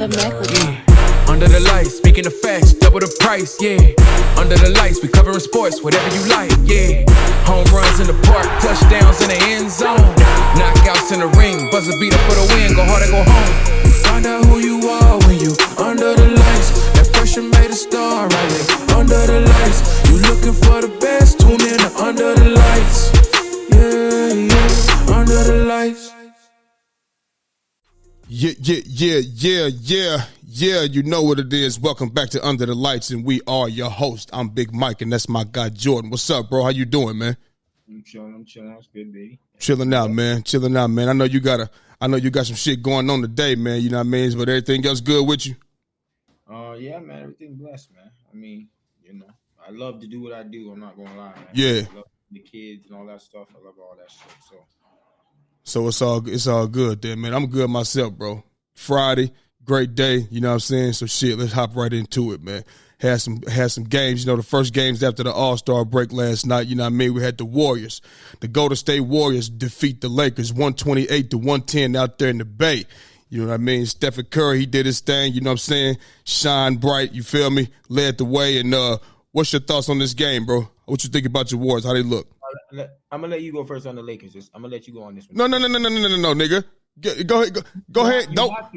The Mac. Yeah. Under the lights, speaking of facts, double the price, yeah. Under the lights, we covering sports, whatever you like, yeah. Home runs in the park, touchdowns in the end zone. Knockouts in the ring, buzzer beater for the win, go hard or go home. Find out who you are when you under the lights. That pressure made a star, right there. Under the lights, you looking for the best, tune in to Under the Lights. Yeah, yeah, Under the Lights. Yeah, you know what it is. Welcome back to Under the Lights, and we are your host. I'm Big Mike, and that's my guy, Jordan. What's up, bro? How you doing, man? I'm chilling. It's good, baby. Chilling out, man. I know you got some shit going on today, man. You know what I mean? But everything else good with you? Yeah, man. Everything blessed, man. I mean, you know, I love to do what I do. I'm not gonna lie, man. Yeah. I love the kids and all that stuff. I love all that shit. So it's all good there, man. I'm good myself, bro. Friday, great day, you know what I'm saying? So shit, let's hop right into it, man. Had some games, you know, the first games after the All-Star break last night, you know what I mean? We had the Warriors. The Golden State Warriors defeat the Lakers 128-110 out there in the Bay. You know what I mean? Steph Curry, he did his thing, you know what I'm saying? Shine bright, you feel me? Led the way. And what's your thoughts on this game, bro? What you think about your Warriors? How they look? I'm gonna let you go first on the Lakers. I'm gonna let you go on this one. No, nigga. Go ahead.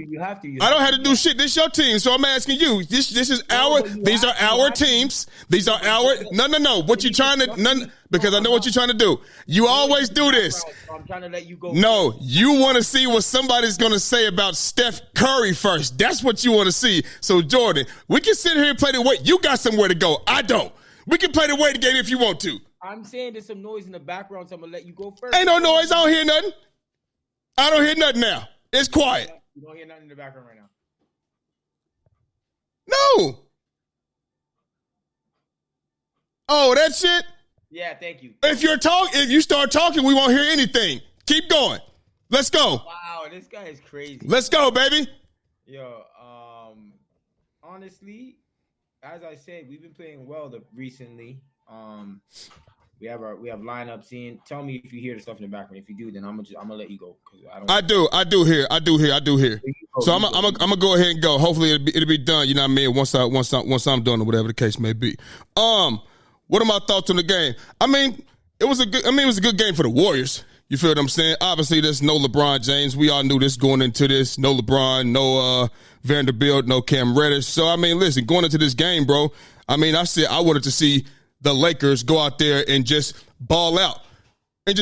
You have to. I don't have to do shit. This your team, so I'm asking you. This is our. These are our teams. These are our. No. What you trying to? Because I know what you're trying to do. You always do this. I'm trying to let you go. No, you want to see what somebody's gonna say about Steph Curry first. That's what you want to see. So Jordan, we can sit here and play the wait. You got somewhere to go. I don't. We can play the waiting game if you want to. I'm saying there's some noise in the background, so I'm gonna let you go first. Ain't no noise. I don't hear nothing. I don't hear nothing now. It's quiet. You don't hear nothing in the background right now. No. Oh, that shit? Yeah, thank you. If you start talking, we won't hear anything. Keep going. Let's go. Wow, this guy is crazy. Let's go, baby. Yo, honestly, as I said, we've been playing well recently. We have lineups. Tell me if you hear the stuff in the background. If you do, then I'm gonna let you go. I do hear. So I'm gonna go ahead and go. Hopefully it'll be done. You know what I mean? Once I'm done or whatever the case may be. What are my thoughts on the game? I mean, it was a good game for the Warriors. You feel what I'm saying? Obviously, there's no LeBron James. We all knew this going into this. No LeBron, no Vanderbilt, no Cam Reddish. So I mean, listen, going into this game, bro. I mean, I said I wanted to see the Lakers go out there and just ball out. And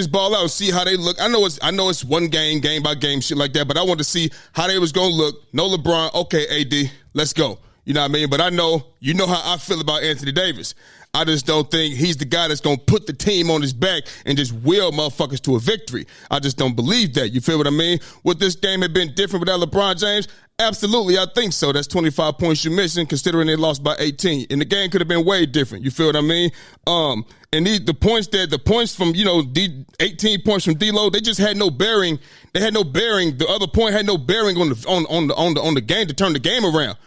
see how they look. I know it's one game by game, shit like that, but I wanted to see how they was going to look. No LeBron, okay, AD, let's go. You know what I mean? But you know how I feel about Anthony Davis. I just don't think he's the guy that's going to put the team on his back and just will motherfuckers to a victory. I just don't believe that. You feel what I mean? Would this game have been different without LeBron James? Absolutely, I think so. That's 25 points you're missing, considering they lost by 18. And the game could have been way different. You feel what I mean? And the points from, 18 points from D-Lo, they just had no bearing. They had no bearing. The other point had no bearing on the game to turn the game around.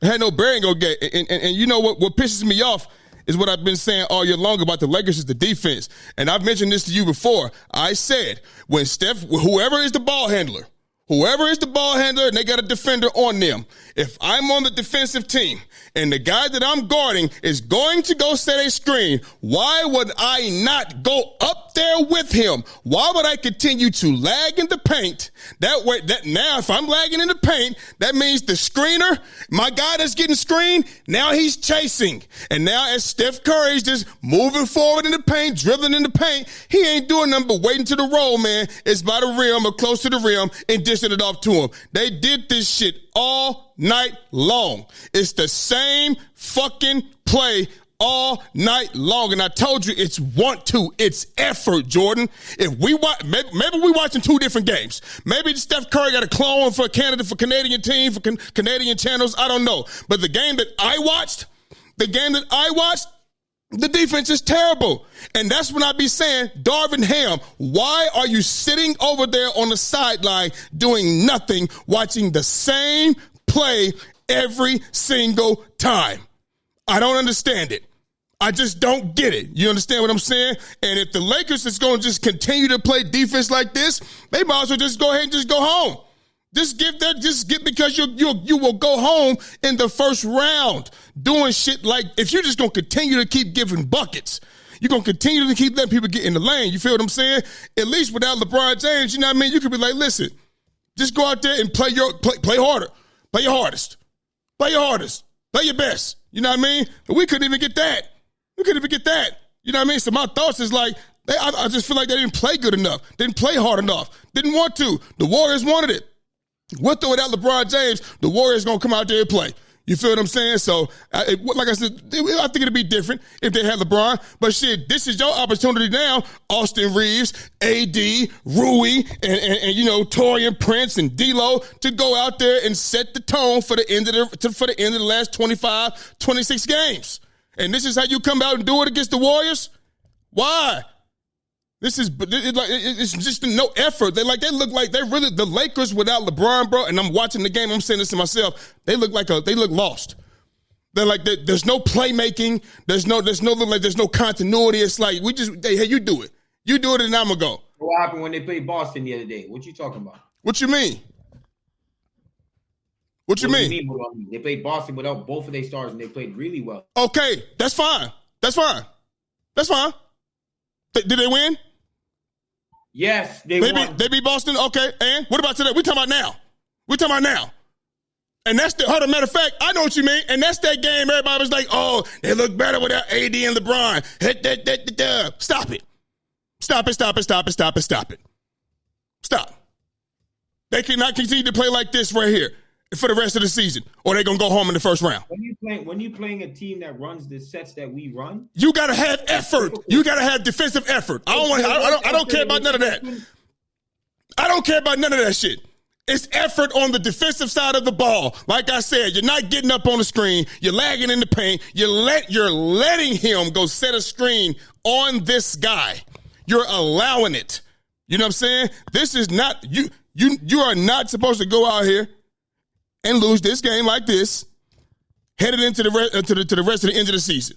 It had no bearing on game. And you know what pisses me off is what I've been saying all year long about the Lakers is the defense. And I've mentioned this to you before. I said, when whoever is the ball handler, and they got a defender on them, if I'm on the defensive team and the guy that I'm guarding is going to go set a screen, why would I not go up there with him? Why would I continue to lag in the paint? That way, now if I'm lagging in the paint, that means the screener, my guy that's getting screened, now he's chasing. And now as Steph Curry's just moving forward in the paint, dribbling in the paint, he ain't doing nothing but waiting to the roll, man. It's by the rim or close to the rim and dishing it off to him. They did this shit all night long. It's the same fucking play all night long. And I told you it's it's effort, Jordan. If we watch, maybe we watching two different games. Maybe Steph Curry got a clone for Canada, for Canadian team, for Canadian channels. I don't know. But the game that I watched, the defense is terrible. And that's when I be saying, Darvin Ham, why are you sitting over there on the sideline doing nothing, watching the same play every single time? I don't understand it. I just don't get it. You understand what I'm saying? And if the Lakers is going to just continue to play defense like this, they might as well just go ahead and just go home. Just get because you will go home in the first round doing shit like if you're just gonna continue to keep giving buckets, you're gonna continue to keep letting people get in the lane. You feel what I'm saying? At least without LeBron James, you know what I mean? You could be like, listen, just go out there and play harder, play your hardest, play your best. You know what I mean? But we couldn't even get that. You know what I mean? So my thoughts is like, I just feel like they didn't play good enough, didn't play hard enough, didn't want to. The Warriors wanted it. With or without LeBron James, the Warriors going to come out there and play. You feel what I'm saying? So, like I said, I think it'll be different if they had LeBron. But shit, this is your opportunity now. Austin Reeves, AD, Rui, and you know, Torian Prince and D'Lo to go out there and set the tone for the end of the last 25, 26 games. And this is how you come out and do it against the Warriors? Why? It's just no effort. They look like they really the Lakers without LeBron, bro. And I'm watching the game. I'm saying this to myself. They look lost. They're like there's no playmaking. There's no continuity. It's like hey, you do it, and I'm gonna go. What happened when they played Boston the other day? What you talking about? What you mean? What you mean? They played Boston without both of their stars, and they played really well. Okay, that's fine. Did they win? Yes, they won. They beat Boston? Okay, and what about today? We're talking about now. And that's matter of fact, I know what you mean. And that's that game everybody was like, oh, they look better without AD and LeBron. Stop it. Stop. They cannot continue to play like this right here for the rest of the season, or they're going to go home in the first round. When you playing a team that runs the sets that we run, you got to have effort. You got to have defensive effort. I don't care about none of that. I don't care about none of that shit. It's effort on the defensive side of the ball. Like I said, you're not getting up on the screen. You're lagging in the paint. You're letting him go set a screen on this guy. You're allowing it. You know what I'm saying? This is not you. You are not supposed to go out here and lose this game like this, headed into the rest of the end of the season.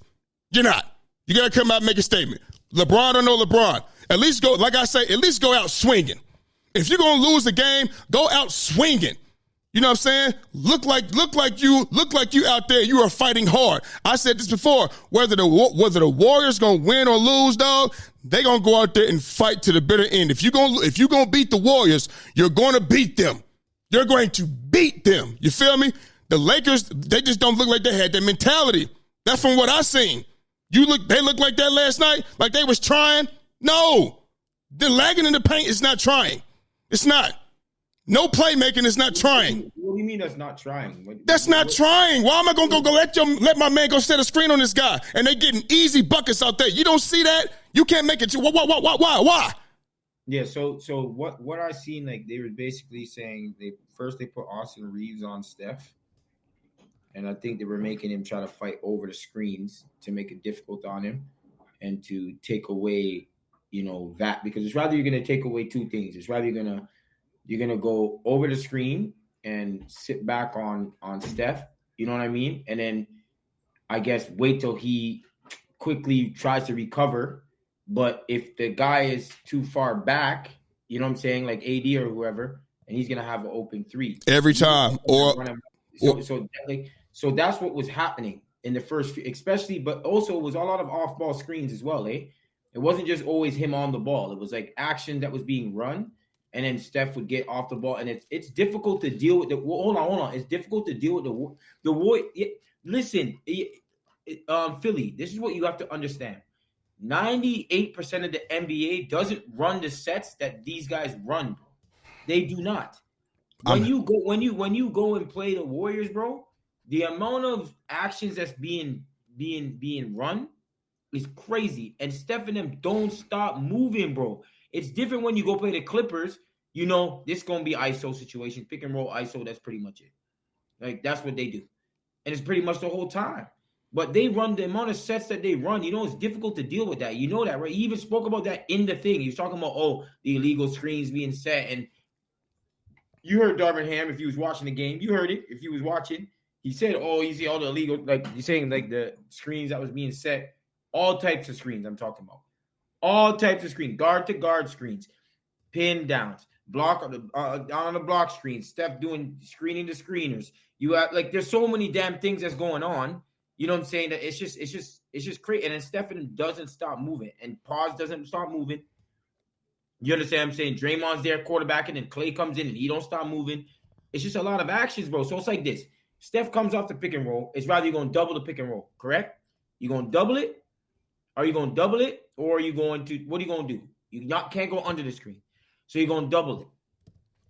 You're not. You got to come out and make a statement. LeBron or no LeBron, at least go. Like I say, at least go out swinging. If you're gonna lose the game, go out swinging. You know what I'm saying? Look like you out there. You are fighting hard. I said this before. Whether the Warriors gonna win or lose, dog, they gonna go out there and fight to the bitter end. If you gonna beat the Warriors, you're gonna beat them. You're going to beat them. You feel me? The Lakers, they just don't look like they had that mentality. That's from what I seen. They looked like that last night, like they was trying. No, the lagging in the paint is not trying. It's not. No playmaking is not trying. What do you mean that's not trying? That's not trying. Why am I going to go let my man go set a screen on this guy? And they getting easy buckets out there. You don't see that? You can't make it. Why? Yeah, so what I seen, like they were basically saying they put Austin Reeves on Steph. And I think they were making him try to fight over the screens to make it difficult on him and to take away, that, because it's rather you're going to take away two things. It's rather you're going to go over the screen and sit back on Steph, you know what I mean? And then I guess wait till he quickly tries to recover. But if the guy is too far back, you know what I'm saying, like AD or whoever, and he's going to have an open three. Every time. So that's what was happening in the first few, especially, but also it was a lot of off-ball screens as well, eh? It wasn't just always him on the ball. It was like action that was being run, and then Steph would get off the ball, and it's difficult to deal with hold on. It's difficult to deal with the war. Listen, Philly, this is what you have to understand. 98% of the NBA doesn't run the sets that these guys run, bro. They do not. When you go and play the Warriors, bro, the amount of actions that's being run is crazy. And Steph and them don't stop moving, bro. It's different when you go play the Clippers. This going to be ISO situation, pick and roll ISO. That's pretty much it. Like, that's what they do. And it's pretty much the whole time. But they run the amount of sets that they run. It's difficult to deal with that. You know that, right? He even spoke about that in the thing. He was talking about, the illegal screens being set. And you heard Darvin Ham if you was watching the game. You heard it if you was watching. He said, you see all the illegal, like you're saying, like the screens that was being set. All types of screens I'm talking about. All types of screens. Guard to guard screens. Pin downs. block down on the block screen. Steph doing screening the screeners. You have like there's so many damn things that's going on. You know what I'm saying? That it's just crazy. And then Stephen doesn't stop moving, and Pause doesn't stop moving. You understand what I'm saying? Draymond's there quarterbacking, and Clay comes in and he don't stop moving. It's just a lot of actions, bro. So it's like this. Steph comes off the pick and roll. It's rather you're going to double the pick and roll, correct? You're going to double it? Are you going to double it? Or are you going to, what are you going to do? You can't go under the screen. So you're going to double it.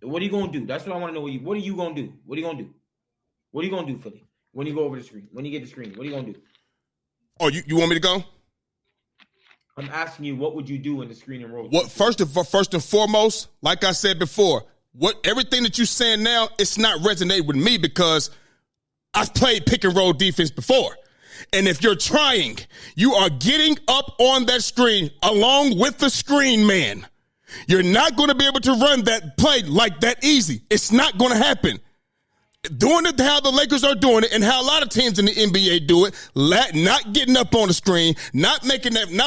What are you going to do? That's what I want to know. What are you going to do? What are you going to do? What are you going to do, Philly? When you go over the screen? When you get the screen? What are you going to do? Oh, you want me to go? I'm asking you, what would you do in the screen and roll? What first and foremost, like I said before, everything that you're saying now, it's not resonating with me because I've played pick and roll defense before. And if you're trying, you are getting up on that screen along with the screen man. You're not going to be able to run that play like that easy. It's not going to happen. Doing it how the Lakers are doing it and how a lot of teams in the NBA do it, not getting up on the screen, not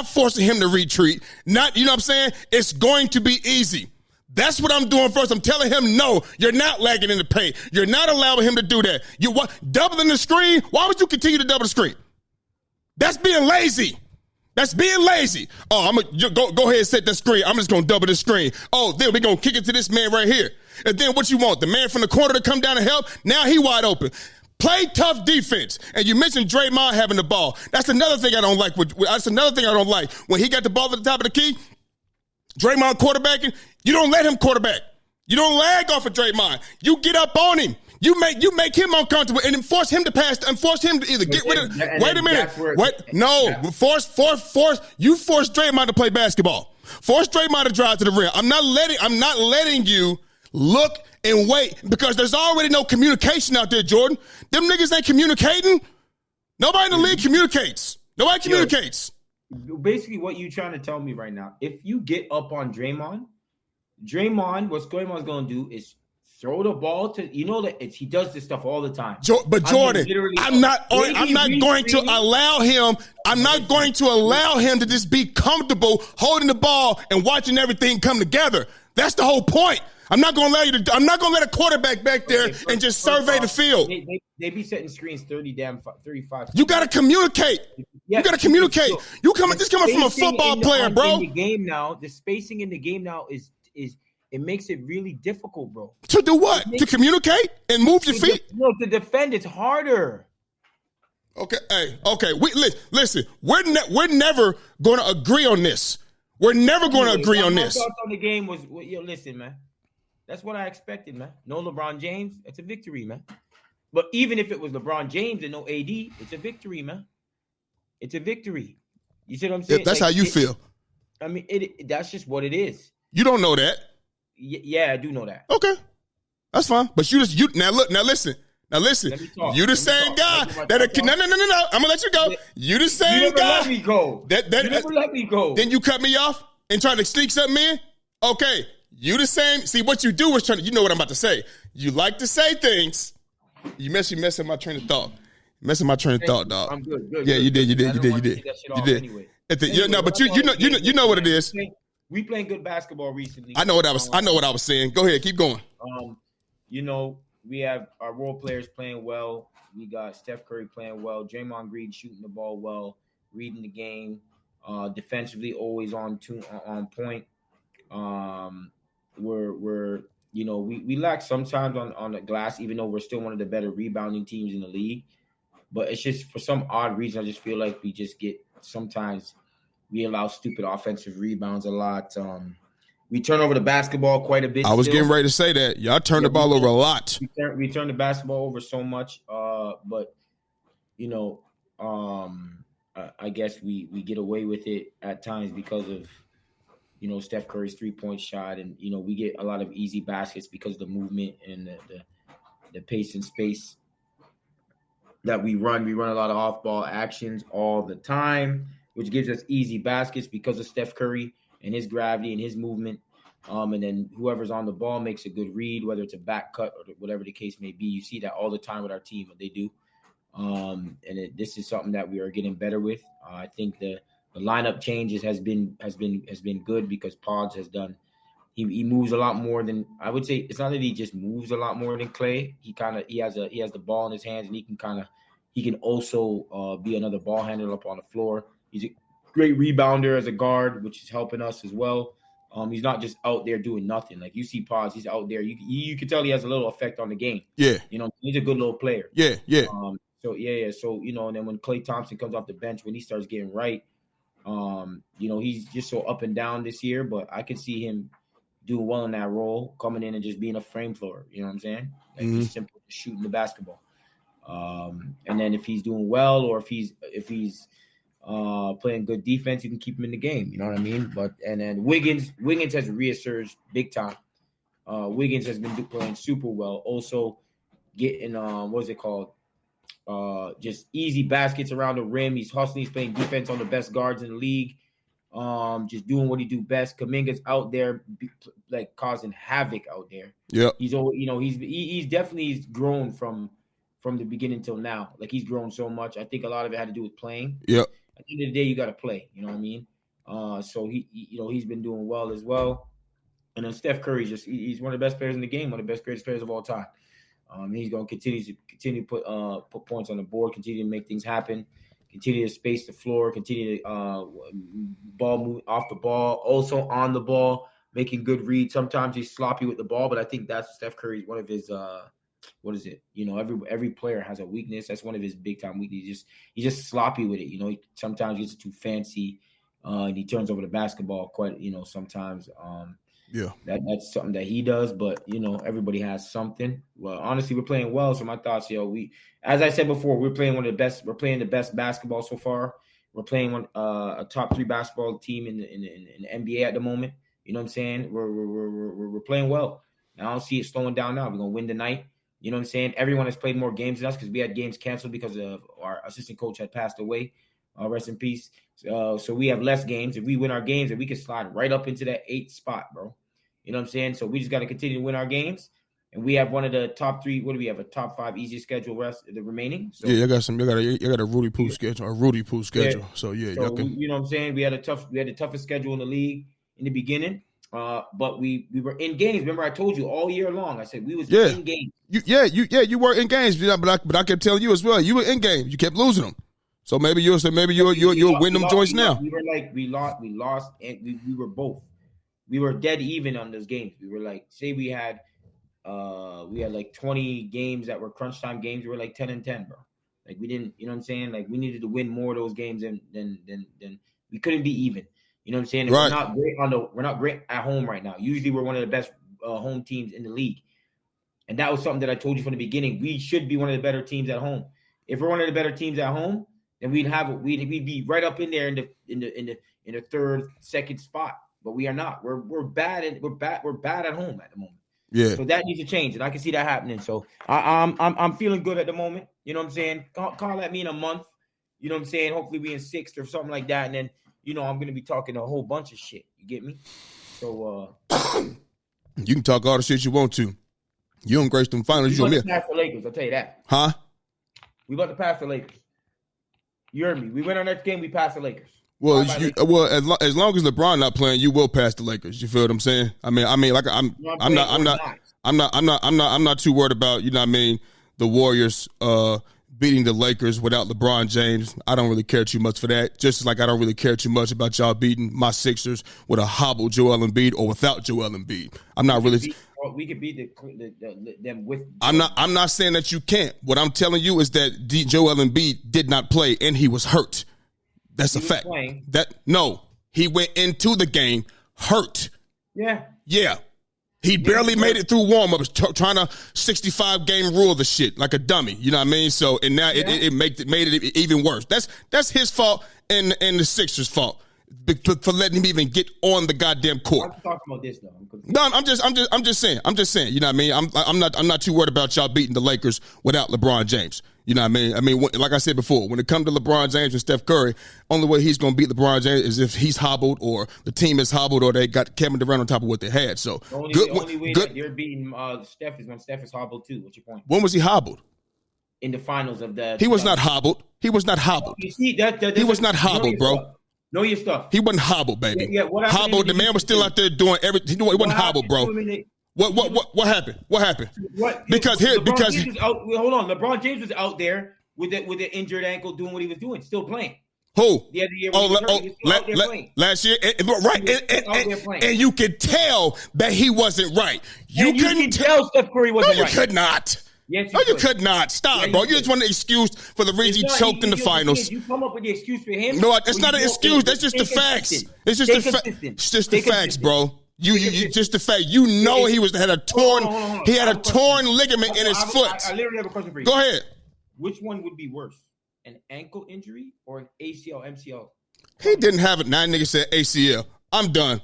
forcing him to retreat, you know what I'm saying? It's going to be easy. That's what I'm doing first. I'm telling him, no, you're not lagging in the paint. You're not allowing him to do that. You doubling the screen? Why would you continue to double the screen? That's being lazy. That's being lazy. Oh, I'm gonna go ahead and set that screen. I'm just gonna double the screen. Oh, then we're gonna kick it to this man right here. And then what you want? The man from the corner to come down and help? Now he wide open. Play tough defense. And you mentioned Draymond having the ball. That's another thing I don't like. That's another thing I don't like. When he got the ball at the top of the key, Draymond quarterbacking, you don't let him quarterback. You don't lag off of Draymond. You get up on him. You make him uncomfortable and then force him to pass and force him to either get rid of. Wait a minute. Force. You force Draymond to play basketball. Force Draymond to drive to the rim. I'm not letting you look and wait because there's already no communication out there, Jordan. Them niggas ain't communicating. Nobody in the league communicates. Nobody communicates. Basically, what you trying to tell me right now, if you get up on Draymond, what Draymond's going to do is throw the ball to, that he does this stuff all the time. But Jordan, I'm not going to allow him to just be comfortable holding the ball and watching everything come together. That's the whole point. I'm not going to let a quarterback back there and just survey the field. They be setting screens 35. You got to communicate. You got to communicate. This coming from a football player, bro. The spacing in the game now is it makes it really difficult, bro. To do what? To communicate and move your feet? No, to defend, it's harder. Okay, listen. We're never going to agree on this. We're never going to agree on this. My thoughts on the game was, listen, man. That's what I expected, man. No LeBron James, it's a victory, man. But even if it was LeBron James and no AD, it's a victory, man. It's a victory. You see what I'm saying? That's how you feel. I mean, that's just what it is. You don't know that. Yeah, I do know that. Okay, that's fine. But you now listen. You the same guy that no. I'm gonna let you go. You the same guy. Let me go. You never let me go. Then you cut me off and try to sneak something in. Okay, you the same. See what you do is you know what I'm about to say. You like to say things. You messing my train of thought. Messing my train of thought, dog. I'm good. Yeah, you did. You did. Anyway. But you know what it is. We playing good basketball recently. I know what I was saying. Go ahead, keep going. We have our role players playing well. We got Steph Curry playing well. Draymond Green shooting the ball well, reading the game. Defensively, always on point. We lack sometimes on the glass, even though we're still one of the better rebounding teams in the league. But it's just for some odd reason, I just feel like we just get sometimes we allow stupid offensive rebounds a lot. We turn over the basketball quite a bit. I was getting ready to say that. Y'all turn the ball over a lot. We turn the basketball over so much. But I guess we get away with it at times because of, Steph Curry's 3-point shot. And, we get a lot of easy baskets because of the movement and the pace and space that we run. We run a lot of off-ball actions all the time, which gives us easy baskets because of Steph Curry and his gravity and his movement. And then whoever's on the ball makes a good read, whether it's a back cut or whatever the case may be. You see that all the time with our team, what they do. This is something that we are getting better with. I think the lineup changes has been good because Pods has done He moves a lot more than I would say. It's not that he just moves a lot more than Klay. He has the ball in his hands, and he can also be another ball handler up on the floor. He's a great rebounder as a guard, which is helping us as well. He's not just out there doing nothing. Like you see Paz, he's out there. You can tell he has a little effect on the game. Yeah. He's a good little player. Yeah. So and then when Klay Thompson comes off the bench, when he starts getting right, he's just so up and down this year, but I can see him doing well in that role, coming in and just being a frame thrower. You know what I'm saying? Like just simple shooting the basketball. And then if he's doing well, or if he's playing good defense, you can keep him in the game. You know what I mean? And then Wiggins has resurged big time. Wiggins has been playing super well. Also getting what is it called? Just easy baskets around the rim. He's hustling. He's playing defense on the best guards in the league. Just doing what he do best. Kuminga's out there, like causing havoc out there. Yeah, he's definitely grown from the beginning till now. Like he's grown so much. I think a lot of it had to do with playing. Yeah. At the end of the day, you got to play. You know what I mean? So he's been doing well as well. And then Steph Curry, he's one of the best players in the game, one of the greatest players of all time. He's going to continue to put points on the board, continue to make things happen, continue to space the floor, continue to ball move off the ball, also on the ball, making good reads. Sometimes he's sloppy with the ball, but I think that's Steph Curry's one of his what is it? Every player has a weakness. That's one of his big time weaknesses. He's just sloppy with it. He sometimes gets too fancy, and he turns over the basketball quite. Sometimes. Yeah, that's something that he does, but everybody has something. Well, honestly, we're playing well. So my thoughts, as I said before, we're playing one of the best. We're playing the best basketball so far. We're playing a top 3 basketball team in the NBA at the moment. You know what I'm saying? We're playing well. I don't see it slowing down now. We're gonna win tonight. You know what I'm saying? Everyone has played more games than us because we had games canceled because of our assistant coach had passed away. Rest in peace. So we have less games. If we win our games, then we can slide right up into that 8th spot, bro. You know what I'm saying? So we just got to continue to win our games. And we have one of the top 3. What do we have? A top 5 easiest schedule rest the remaining. So, I got a Rudy Poole schedule, Yeah. So you know what I'm saying? We had the toughest schedule in the league in the beginning. But we were in games. Remember, I told you all year long. I said we was in games. You were in games, but I can tell you as well. You were in games. You kept losing them. So maybe you'll win them joints now. We lost, and we were both. We were dead even on those games. We were like, say we had like 20 games that were crunch time games. We were like 10-10, bro. Like we didn't, you know what I'm saying? Like we needed to win more of those games than we couldn't be even. You know what I'm saying? Right. We're not great at home right now. Usually we're one of the best home teams in the league. And that was something that I told you from the beginning. We should be one of the better teams at home. If we're one of the better teams at home, then we'd be right up in there in the third, second spot. But we are not. We're bad at home at the moment. Yeah. So that needs to change, and I can see that happening. So I'm feeling good at the moment. You know what I'm saying? Call at me in a month. You know what I'm saying? Hopefully we in 6th or something like that, and then I'm gonna be talking a whole bunch of shit. You get me? So you can talk all the shit you want to. You don't grace them finals. We about to pass the Lakers. I'll tell you that. Huh? We about to pass the Lakers. You heard me. We win our next game. We pass the Lakers. Well, as long as LeBron not playing, you will pass the Lakers. You feel what I'm saying? I mean, like I'm not too worried about, you know what I mean, the Warriors beating the Lakers without LeBron James. I don't really care too much for that. Just like I don't really care too much about y'all beating my Sixers with a hobbled Joel Embiid or without Joel Embiid. I'm not really. We could beat them with. I'm not saying that you can't. What I'm telling you is that Joel Embiid did not play and he was hurt. That's a fact. He went into the game hurt. Yeah. He barely made it through warm-ups, trying to 65-game rule the shit like a dummy. You know what I mean? So, and now it made it even worse. That's his fault and the Sixers' fault for letting him even get on the goddamn court. I'm talking about this though. No, I'm just saying. You know what I mean? I'm not too worried about y'all beating the Lakers without LeBron James. You know what I mean? Like I said before, when it comes to LeBron James and Steph Curry, only way he's going to beat LeBron James is if he's hobbled or the team is hobbled or they got Kevin Durant on top of what they had. So the only way that you're beating Steph is when Steph is hobbled too. What's your point? When was he hobbled? In the finals of the. He was not hobbled. He was not hobbled. You see that he was not hobbled, bro. Know your stuff. He wasn't hobbled, baby. Yeah, hobbled. The man was still out there doing everything. He wasn't hobbled, bro. What happened? What happened? Because hold on. LeBron James was out there with the injured ankle, doing what he was doing, still playing. Who? The other year, last year, right? And you could tell that he wasn't right. You couldn't tell Steph Curry wasn't right. You could not. Yes, you could not. Stop, bro. You just want an excuse for the reason he choked in the finals. You come up with the excuse for him. No, that's not an excuse. That's just the facts. It's just the facts. It's just the facts, bro. You just the fact. You know he had a torn ligament in his foot. I literally have a question for you. Go ahead. Which one would be worse? An ankle injury or an ACL, MCL? He didn't have it. Now nigga said ACL. I'm done.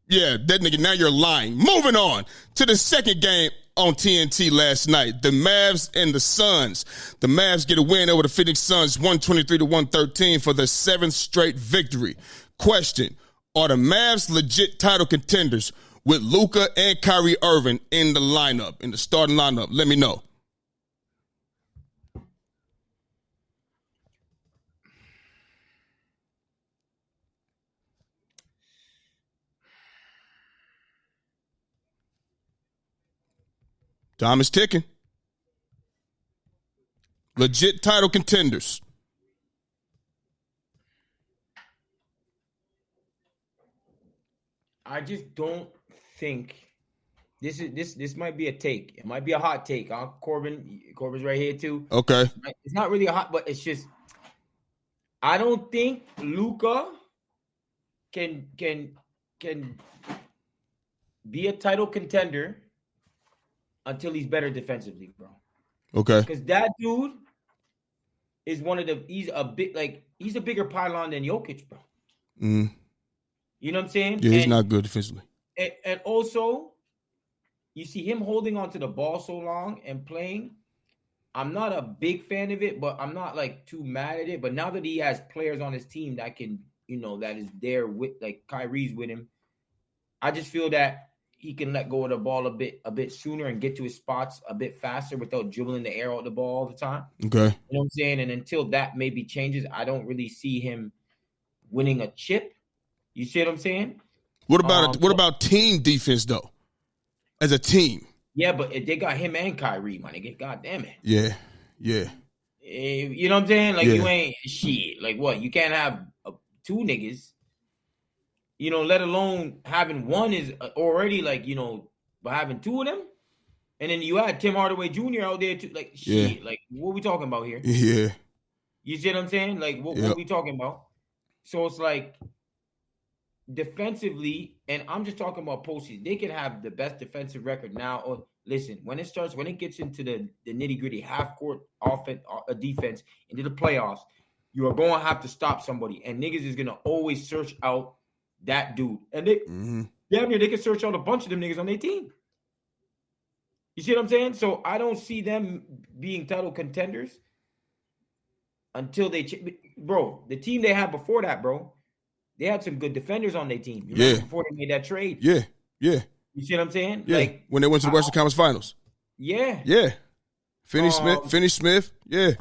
Yeah, that nigga, now you're lying. Moving on to the second game on TNT last night. The Mavs and the Suns. The Mavs get a win over the Phoenix Suns, 123-113 for their 7th straight victory. Question, are the Mavs legit title contenders with Luka and Kyrie Irving in the starting lineup? Let me know. Time is ticking. Legit title contenders. I just don't think this might be a take. It might be a hot take. Corbin's right here too. Okay. It's not really a hot, but it's just I don't think Luka can be a title contender until he's better defensively, bro. Okay. Because that dude is he's a bigger pylon than Jokic, bro. Mm. You know what I'm saying? Yeah, he's not good defensively. And also, you see him holding onto the ball so long and playing. I'm not a big fan of it, but I'm not like too mad at it. But now that he has players on his team that can, that is there with, like Kyrie's with him, I just feel that he can let go of the ball a bit sooner and get to his spots a bit faster without dribbling the air out the ball all the time. Okay. You know what I'm saying? And until that maybe changes, I don't really see him winning a chip. You see what I'm saying? What about team defense though? As a team. Yeah, but they got him and Kyrie, my nigga. God damn it. Yeah. You know what I'm saying? Like you ain't shit. Like what? You can't have two niggas. Let alone having one is already like, but having two of them, and then you had Tim Hardaway Jr. out there too. Like shit. Like what we talking about here? Yeah. You see what I'm saying? Like what we talking about? So it's like defensively, and I'm just talking about postseason. They can have the best defensive record now. Or listen, when it gets into the nitty gritty half court offense, defense into the playoffs, you are going to have to stop somebody, and niggas is going to always search out that dude. And they can search out a bunch of them niggas on their team. You see what I'm saying? So I don't see them being title contenders until bro, the team they had before that, bro, they had some good defenders on their team. Before they made that trade. Yeah. You see what I'm saying? Yeah. Like when they went to the Western Conference Finals. Yeah. Yeah. Finney Smith. Yeah.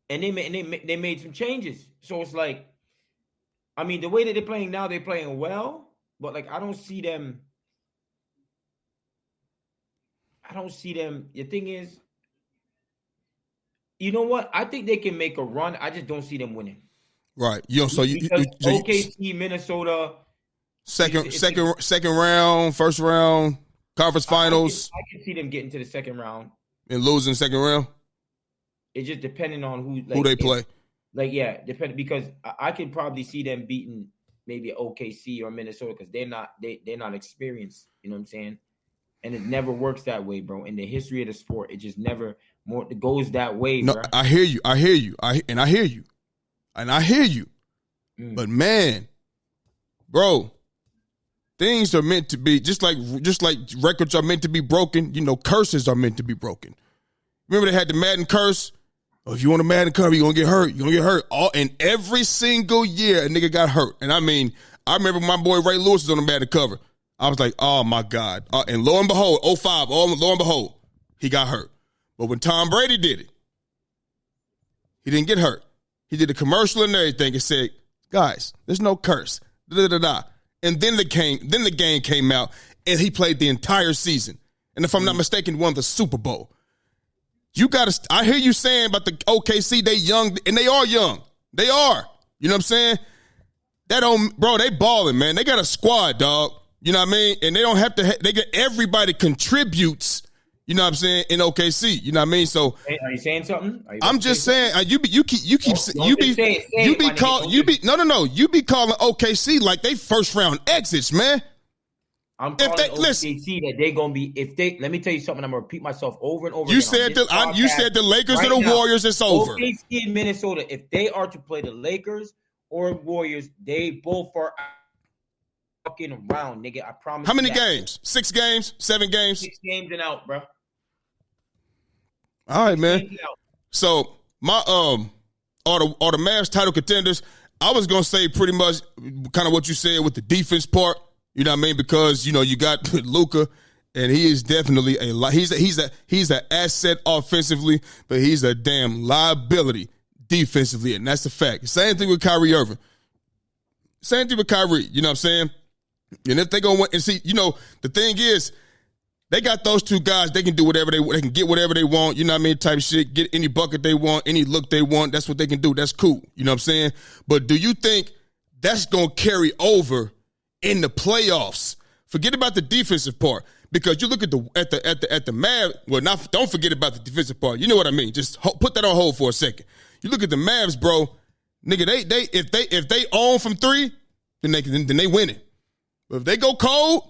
And they made some changes. So it's like, I mean, the way that they're playing now, they're playing well, but like I don't see them. The thing is, you know what? I think they can make a run. I just don't see them winning. Right. OKC, Minnesota, second round, first round, conference finals. I can see them getting to the second round and losing second round. It's just depending on who they play. Because I could probably see them beating maybe OKC or Minnesota because they're not experienced. You know what I'm saying? And it never works that way, bro. In the history of the sport, it just never goes that way. No, bro. I hear you. I hear you. But man, bro, things are meant to be just like records are meant to be broken. Curses are meant to be broken. Remember they had the Madden curse. Oh, if you want a Madden cover, you're going to get hurt. You're going to get hurt. And every single year, a nigga got hurt. And I mean, I remember my boy Ray Lewis was on the Madden cover. I was like, oh, my God. And lo and behold, 05, lo and behold, he got hurt. But when Tom Brady did it, he didn't get hurt. He did a commercial and everything and said, guys, there's no curse. Da-da-da-da. And then the game came out, and he played the entire season. And if I'm not mistaken, won the Super Bowl. I hear you saying about the OKC, they young, and they are young. They are. You know what I'm saying? They balling, man. They got a squad, dog. You know what I mean? And they don't have to, everybody contributes, you know what I'm saying, in OKC. You know what I mean? So are you saying something? I'm just saying, you be calling OKC like they first round exits, man. I'm calling OKC that they're gonna be, let me tell you something, I'm gonna repeat myself over and over again. You said the Lakers or the Warriors, it's over. OKC and Minnesota, if they are to play the Lakers or Warriors, they both are fucking around, nigga. I promise. How many games? 6 games? 7 games? 6 games and out, bro. All right, man. So my all the Mavs title contenders, I was gonna say pretty much kind of what you said with the defense part. You know what I mean? Because you got Luka, and he is definitely he's an asset offensively, but he's a damn liability defensively, and that's a fact. Same thing with Kyrie Irving. Same thing with Kyrie. You know what I'm saying? And if they go win, and see, the thing is, they got those two guys. They can do whatever they can get whatever they want. You know what I mean? Type shit. Get any bucket they want, any look they want. That's what they can do. That's cool. You know what I'm saying? But do you think that's gonna carry over in the playoffs? Forget about the defensive part, because you look at the Mavs. Well, don't forget about the defensive part. You know what I mean? Just put that on hold for a second. You look at the Mavs, bro. Nigga, if they own from 3, then they win it. But if they go cold,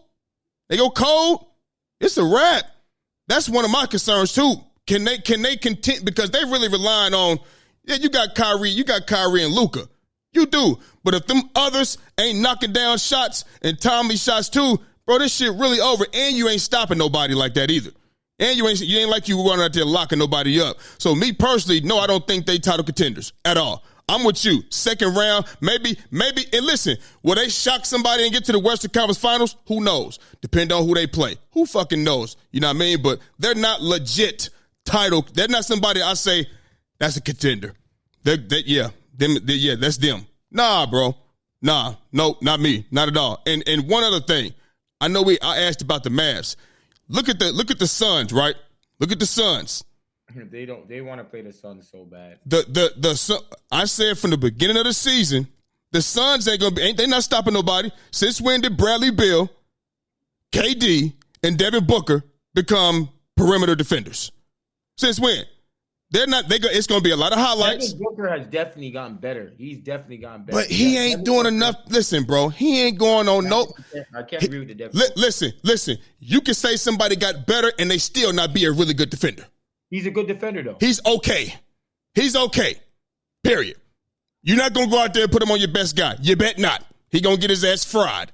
it's a wrap. That's one of my concerns too. Can they continue, because they really relying on, you got Kyrie and Luka. You do. But if them others ain't knocking down shots and timely shots too, bro, this shit really over. And you ain't stopping nobody like that either. And you ain't like you running out there locking nobody up. So me personally, no, I don't think they title contenders at all. I'm with you. Second round, maybe. And listen, will they shock somebody and get to the Western Conference Finals? Who knows? Depend on who they play. Who fucking knows? You know what I mean? But they're not legit title. They're not somebody I say that's a contender. That's them. Nah, bro. Nah, no, not me. Not at all. And one other thing. I know I asked about the Mavs. Look at the Suns, right? Look at the Suns. They want to play the Suns so bad. I said from the beginning of the season, the Suns they not stopping nobody. Since when did Bradley Beal, KD, and Devin Booker become perimeter defenders? Since when? They're not. It's going to be a lot of highlights. Devin Booker has definitely gotten better. He's definitely gotten better. But he ain't doing enough. Listen, bro. He ain't going on no. I can't agree with the Devin. Listen. You can say somebody got better and they still not be a really good defender. He's a good defender, though. He's okay. Period. You're not going to go out there and put him on your best guy. You bet not. He going to get his ass fried.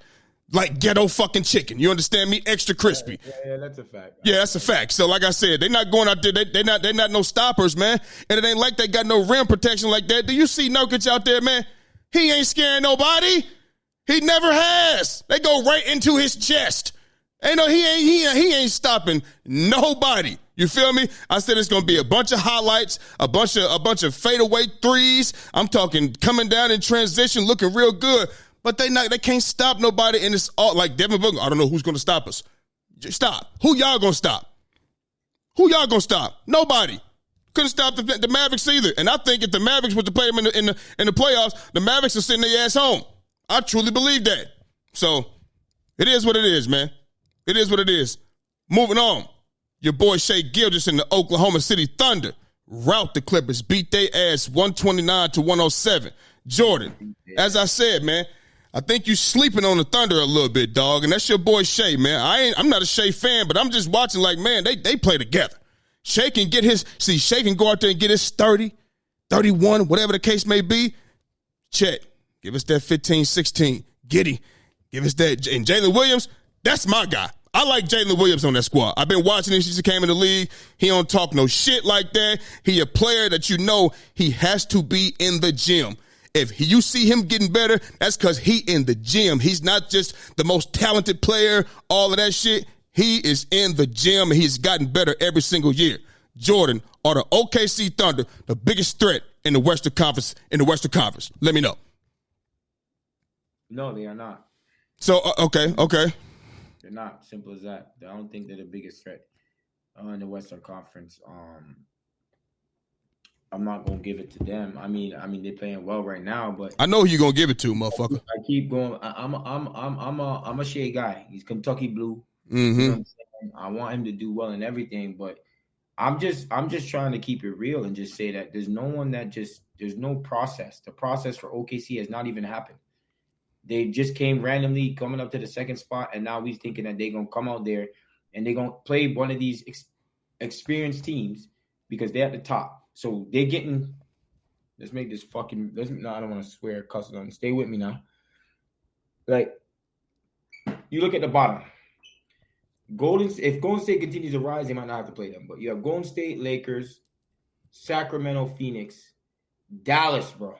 Like ghetto fucking chicken. You understand me? Extra crispy. Yeah, that's a fact. Yeah, that's a fact. So like I said, they're not going out there. They're not no stoppers, man. And it ain't like they got no rim protection like that. Do you see Nurkic out there, man? He ain't scaring nobody. He never has. They go right into his chest. He ain't stopping nobody. You feel me? I said it's gonna be a bunch of highlights, a bunch of fadeaway threes. I'm talking coming down in transition, looking real good. But they can't stop nobody, and it's all like Devin Booker. I don't know who's gonna stop us. Just stop. Who y'all gonna stop? Nobody. Couldn't stop the Mavericks either. And I think if the Mavericks were to play them in the playoffs, the Mavericks are sending their ass home. I truly believe that. So it is what it is, man. It is what it is. Moving on. Your boy Shai Gilgeous and the Oklahoma City Thunder rout the Clippers, beat their ass 129-107. Jordan, as I said, man, I think you sleeping on the Thunder a little bit, dog, and that's your boy Shai, man. I'm not a Shai fan, but I'm just watching like, man, they play together. Shai can go out there and get his 30, 31, whatever the case may be. Check. Give us that 15, 16. Giddy. Give us that. And Jalen Williams, that's my guy. I like Jalen Williams on that squad. I've been watching him since he came in the league. He don't talk no shit like that. He a player that he has to be in the gym. If you see him getting better, that's because he in the gym. He's not just the most talented player, all of that shit. He is in the gym, and he's gotten better every single year. Jordan, are the OKC Thunder the biggest threat in the Western Conference. Let me know. No, they are not. So okay. They're not. Simple as that. I don't think they're the biggest threat in the Western Conference. I'm not gonna give it to them. I mean, they're playing well right now, but I know who you're gonna give it to, motherfucker. I keep going. I'm a Shea guy. He's Kentucky Blue. Mm-hmm. You know what I'm saying? I want him to do well and everything, but I'm just trying to keep it real and just say that there's no process. The process for OKC has not even happened. They just came randomly coming up to the second spot, and now we're thinking that they're gonna come out there and they're gonna play one of these experienced teams because they're at the top. So they're getting. Let's make this fucking. No, I don't want to swear, cuss on. Stay with me now. Like, you look at the bottom. If Golden State continues to rise, they might not have to play them. But you have Golden State, Lakers, Sacramento, Phoenix, Dallas, bro.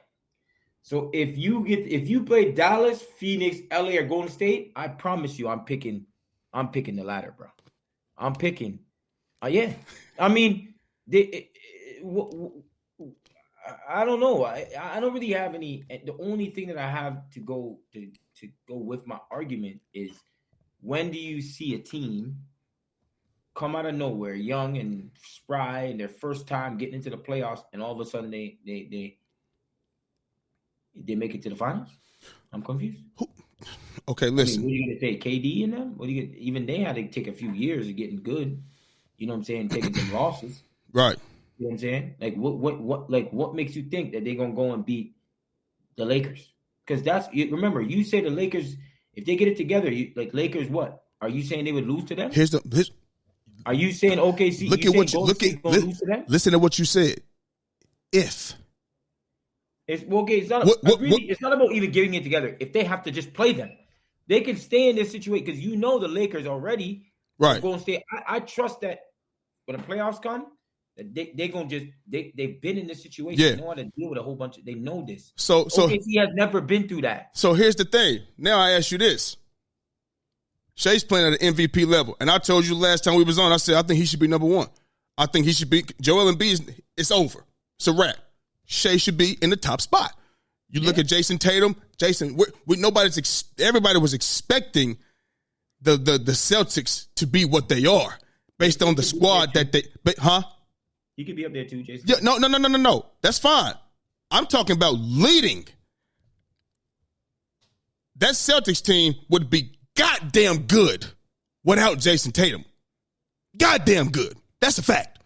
So if you play Dallas, Phoenix, LA, or Golden State, I promise you, I'm picking the latter, bro. I'm picking. Yeah. I mean, I don't know. I don't really have any. The only thing that I have to go with my argument is, when do you see a team come out of nowhere, young and spry, and their first time getting into the playoffs, and all of a sudden they make it to the finals? I'm confused. Okay, listen. What are you gonna say, KD in them? Even they had to take a few years of getting good. You know what I'm saying? Taking some losses. Right. You know what I'm saying? Like what makes you think that they're gonna go and beat the Lakers? Because remember, you say the Lakers, if they get it together, Lakers, what? Are you saying they would lose to them? Are you saying OKC? Listen to what you said. If it's not about even getting it together. If they have to just play them, they can stay in this situation because the Lakers already. Right. Going to stay. I trust that when the playoffs come, they're gonna they've been in this situation. Yeah. They know how to deal with a whole bunch of. They know this. So OKC has never been through that. So here's the thing. Now I ask you this. Shea's playing at an MVP level, and I told you last time we was on. I said I think he should be number one. I think he should be Joel Embiid. It's over. It's a wrap. Shea should be in the top spot. You look at Jason Tatum. Everybody was expecting the Celtics to be what they are based on the squad that they. He could be up there too, Jason. Yeah, no. That's fine. I'm talking about leading. That Celtics team would be goddamn good without Jason Tatum. Goddamn good. That's a fact.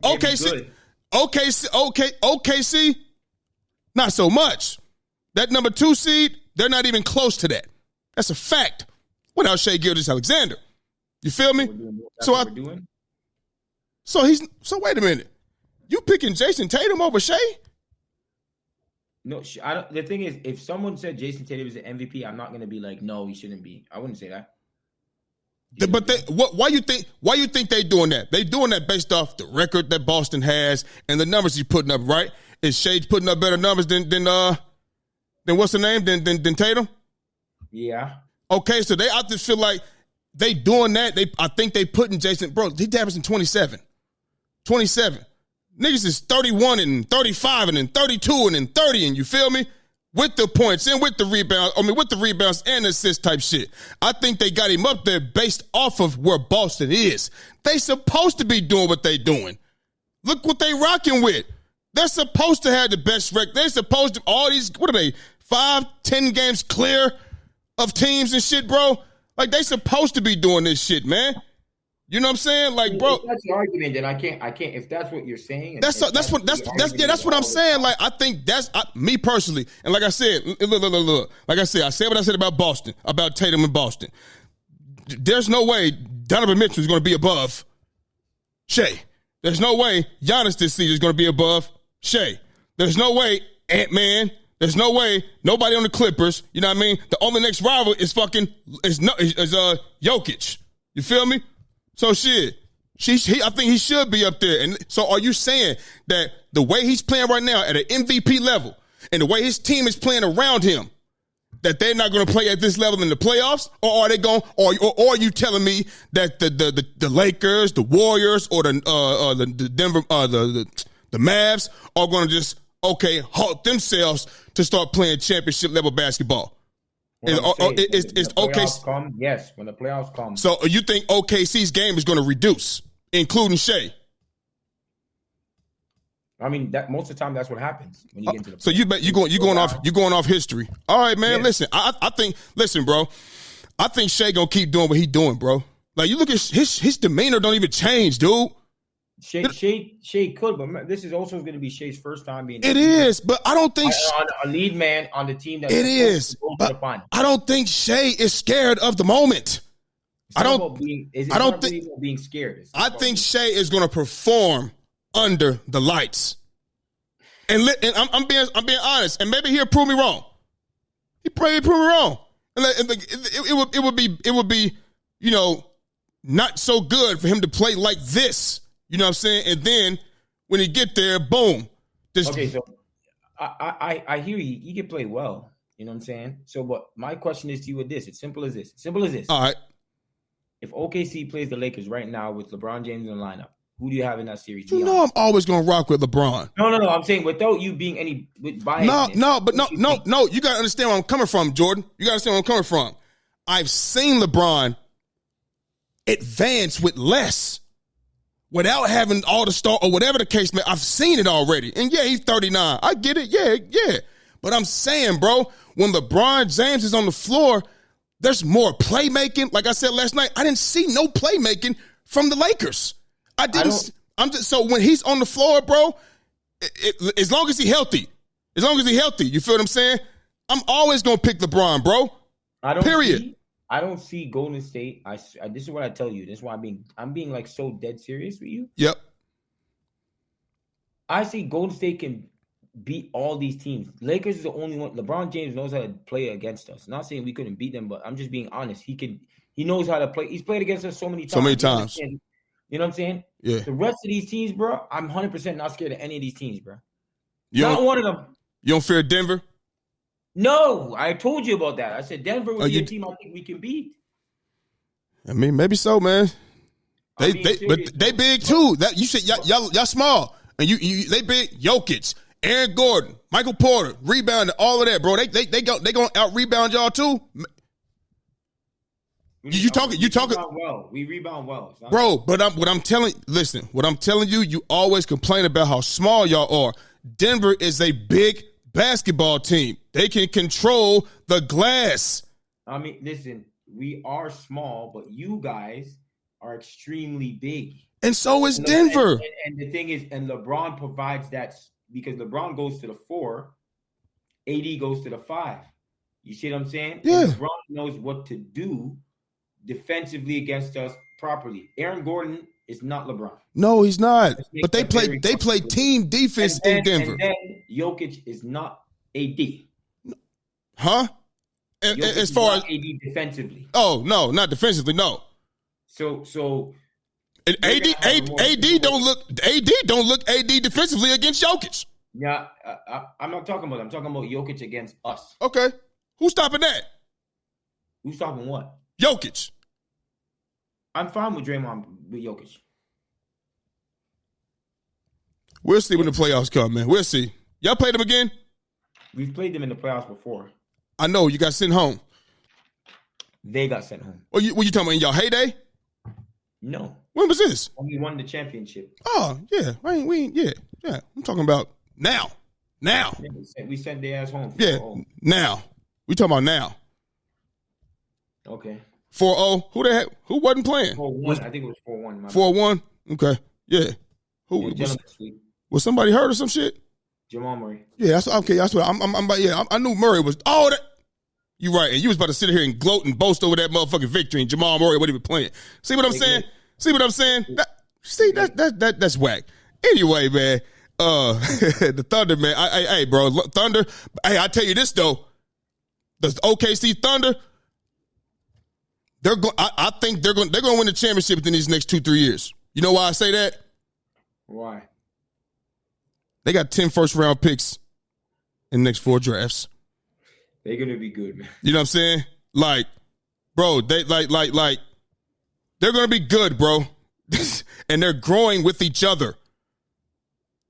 OKC, not so much. That number 2 seed, they're not even close to that. That's a fact. Without Shai Gilgeous-Alexander. You feel me? So wait a minute. You picking Jason Tatum over Shai? No, the thing is, if someone said Jason Tatum is an MVP, I'm not going to be like, no, he shouldn't be. I wouldn't say that. Why you think they doing that? They doing that based off the record that Boston has and the numbers he's putting up, right? Is Shai putting up better numbers than what's the name? Than Tatum? Yeah. Okay, so I just feel like they doing that. I think they putting Jason, bro, he's averaging 27. 27. Niggas is 31 and 35 and then 32 and then 30, and you feel me? With the points and with the rebounds, with the rebounds and assist type shit. I think they got him up there based off of where Boston is. They supposed to be doing what they doing. Look what they rocking with. They're supposed to have the best record. They're supposed to, all these, what are they, 5-10 games clear of teams and shit, bro? Like, they supposed to be doing this shit, man. You know what I'm saying? Like, bro. If that's your argument, then I can't. If that's what you're saying. That's what I'm saying. Like, I think that's me personally. And like I said, look. Like I said what I said about Boston, about Tatum and Boston. There's no way Donovan Mitchell is going to be above Shai. There's no way Giannis this season is going to be above Shai. There's no way Ant-Man. There's no way nobody on the Clippers. You know what I mean? The only next rival is Jokic. You feel me? So shit, I think he should be up there. And so are you saying that the way he's playing right now at an MVP level and the way his team is playing around him, that they're not going to play at this level in the playoffs? Or are they going? Or are you telling me that the Lakers, the Warriors, or the Denver, the Mavs are going to just okay, halt themselves to start playing championship level basketball? Is OKC come? Yes, when the playoffs come. So you think OKC's game is going to reduce, including Shea? I mean, that most of the time that's what happens when you get into the playoffs. So you going off history. All right, man. Yeah. Listen, I think bro. I think Shea gonna keep doing what he doing, bro. Like you look at his demeanor don't even change, dude. Shea could, but this is also going to be Shea's first time being. It is, but I don't think a lead man on the team. That it is, but I don't think Shea is scared of the moment. I don't think being scared. I think Shea is going to perform under the lights, and I'm being honest, and maybe he'll prove me wrong. He probably prove me wrong, and it would be not so good for him to play like this. You know what I'm saying? And then when he get there, boom. Okay, so I hear you. He can play well. You know what I'm saying? So, but my question is to you with this. It's simple as this. All right. If OKC plays the Lakers right now with LeBron James in the lineup, who do you have in that series? You know I'm always going to rock with LeBron. No. I'm saying without you being any bias. No. You got to understand where I'm coming from, Jordan. You got to understand where I'm coming from. I've seen LeBron advance with less. Without having all the star or whatever the case may, I've seen it already. And yeah, he's 39. I get it. Yeah. But I'm saying, bro, when LeBron James is on the floor, there's more playmaking. Like I said last night, I didn't see no playmaking from the Lakers. So when he's on the floor, bro, as long as he's healthy, you feel what I'm saying? I'm always going to pick LeBron, bro. I don't see Golden State. This is what I tell you. This is why I'm being like so dead serious with you. Yep. I see Golden State can beat all these teams. Lakers is the only one. LeBron James knows how to play against us. Not saying we couldn't beat them, but I'm just being honest. He knows how to play. He's played against us so many times. You know what I'm saying? Yeah. The rest of these teams, bro, I'm 100% not scared of any of these teams, bro. Not one of them. You don't fear Denver? No, I told you about that. I said Denver would be a team I think we can beat. I mean, maybe so, man. But they big too. That you said y'all small, and they big. Jokic, Aaron Gordon, Michael Porter, rebounding, all of that, bro. They gonna out rebound y'all too. You talking? Well, we rebound well, bro. But what I'm telling you, you always complain about how small y'all are. Denver is a big basketball team. They can control the glass. I mean, listen, we are small, but you guys are extremely big. And so is Denver. And the thing is, and LeBron provides that because LeBron goes to the 4, AD goes to the 5. You see what I'm saying? Yeah. And LeBron knows what to do defensively against us properly. Aaron Gordon is not LeBron. No, he's not. But they play team defense in Denver. And then Jokic is not AD. Huh? As far as AD defensively. Oh, no, not defensively, no. So and AD don't look AD defensively against Jokic. Yeah, I'm not talking about that. I'm talking about Jokic against us. Okay. Who's stopping that? Who's stopping what? Jokic. I'm fine with Draymond with Jokic. We'll see when the playoffs come, man. We'll see. Y'all played them again? We've played them in the playoffs before. I know. You got sent home. They got sent home. What you talking about, in y'all heyday? No. When was this? When we won the championship. Oh, yeah. Yeah. I'm talking about now. Yeah, we sent their ass home. Yeah, now. We talking about now. Okay. 4-0. Who wasn't playing? 4-1. I think it was 4-1. 4-1? Okay. Yeah. Who was somebody hurt or some shit? Jamal Murray. Yeah, that's okay. That's what I knew Murray was all that. You right, and you was about to sit here and gloat and boast over that motherfucking victory, and Jamal Murray wasn't even playing. See what I'm saying? That's whack. Anyway, man, the Thunder, man. Hey, bro, Thunder. Hey, I tell you this though, the OKC Thunder. I think they're going to win the championship within these next 2-3 years. You know why I say that? Why? They got 10 first-round picks in the next 4 drafts. They're going to be good, man. You know what I'm saying? Like, bro, they like they're going to be good, bro. And they're growing with each other.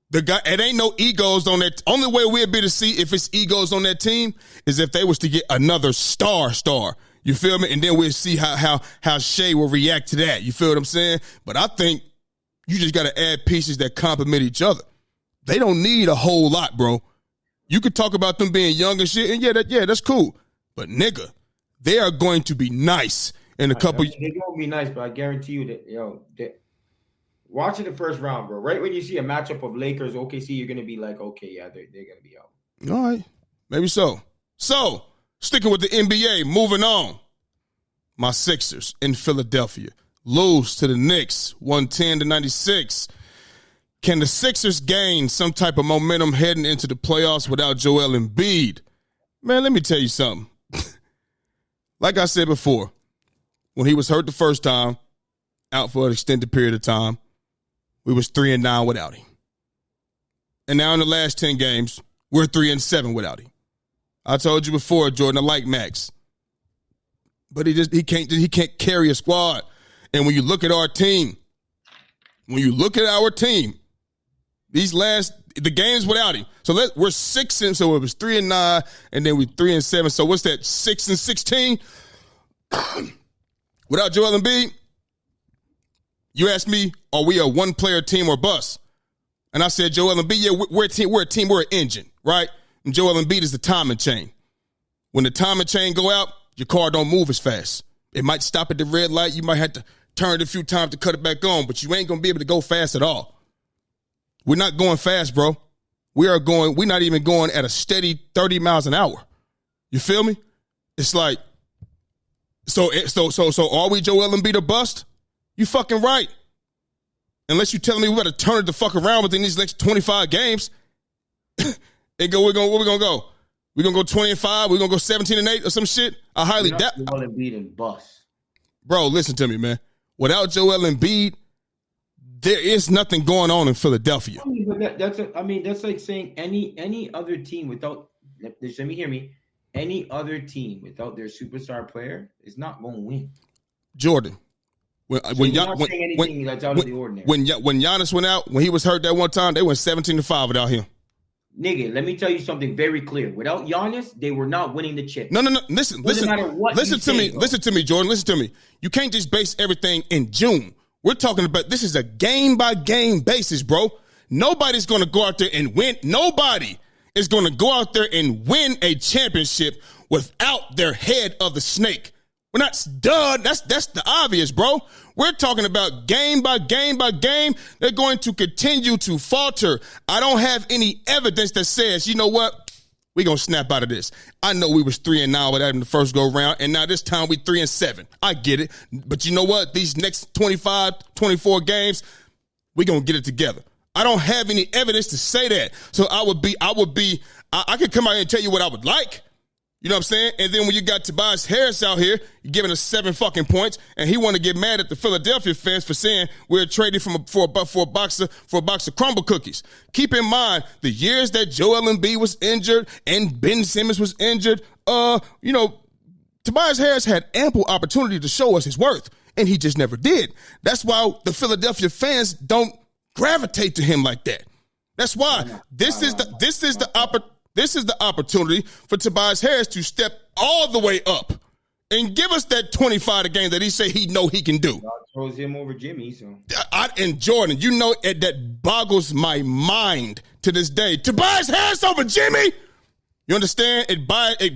The guy, it ain't no egos on that. Only way we'd be to see if it's egos on that team is if they was to get another star. You feel me? And then we'll see how Shea will react to that. You feel what I'm saying? But I think you just got to add pieces that complement each other. They don't need a whole lot, bro. You could talk about them being young and shit, and that's cool. But nigga, they are going to be nice in a couple. They're going to be nice, but I guarantee you that, watching the first round, bro, right when you see a matchup of Lakers, OKC, you're going to be like, okay, yeah, they're going to be out. All right. Maybe so. So, sticking with the NBA, moving on. My Sixers in Philadelphia lose to the Knicks, 110-96. Can the Sixers gain some type of momentum heading into the playoffs without Joel Embiid? Man, let me tell you something. Like I said before, when he was hurt the first time, out for an extended period of time, we was 3-9 without him. And now in the last 10 games, we're 3-7 without him. I told you before, Jordan, I like Max. But he can't carry a squad. And when you look at our team, the games without him. So we're 6-, so it was 3-9, and then we 3-7. So what's that? 6-16 without Joel Embiid. You asked me, are we a one-player team or bust? And I said, Joel Embiid, yeah, we're a team, we're an engine, right? And Joel Embiid is the timing chain. When the timing chain go out, your car don't move as fast. It might stop at the red light. You might have to turn it a few times to cut it back on, but you ain't going to be able to go fast at all. We're not going fast, bro. We're not even going at a steady 30 miles an hour. You feel me? It's like, so are we Joel Embiid or bust? You fucking right. Unless you telling me we better turn it the fuck around within these next 25 games. Where we gonna go? We gonna go 20-5? We gonna go 17-8 or some shit? I highly doubt. Joel Embiid and bust. Bro, listen to me, man. Without Joel Embiid, there is nothing going on in Philadelphia. That's like saying any other team without. Let me hear me. Any other team without their superstar player is not going to win. Jordan. When that's out of the ordinary. When Giannis went out, when he was hurt that one time, they went 17-5 without him. Nigga, let me tell you something very clear. Without Giannis, they were not winning the chip. No. Listen to me, Jordan. Listen to me. You can't just base everything in June. We're talking about this is a game-by-game basis, bro. Nobody's going to go out there and win. Nobody is going to go out there and win a championship without their head of the snake. We're not done. That's the obvious, bro. We're talking about game by game by game. They're going to continue to falter. I don't have any evidence that says, you know what? We're going to snap out of this. I know we was 3-9 without him the first go round, and now this time we 3-7. I get it. But you know what? These next 25, 24 games, we're going to get it together. I don't have any evidence to say that. So I could come out here and tell you what I would like. You know what I'm saying? And then when you got Tobias Harris out here, you're giving us 7 fucking points, and he want to get mad at the Philadelphia fans for saying we're trading for a box of crumble cookies. Keep in mind the years that Joel Embiid was injured and Ben Simmons was injured. Tobias Harris had ample opportunity to show us his worth, and he just never did. That's why the Philadelphia fans don't gravitate to him like that. That's why this is the opportunity for Tobias Harris to step all the way up and give us that 25 a game that he say he know he can do. God chose him over Jimmy, so. And Jordan, that boggles my mind to this day. Tobias Harris over Jimmy? You understand? It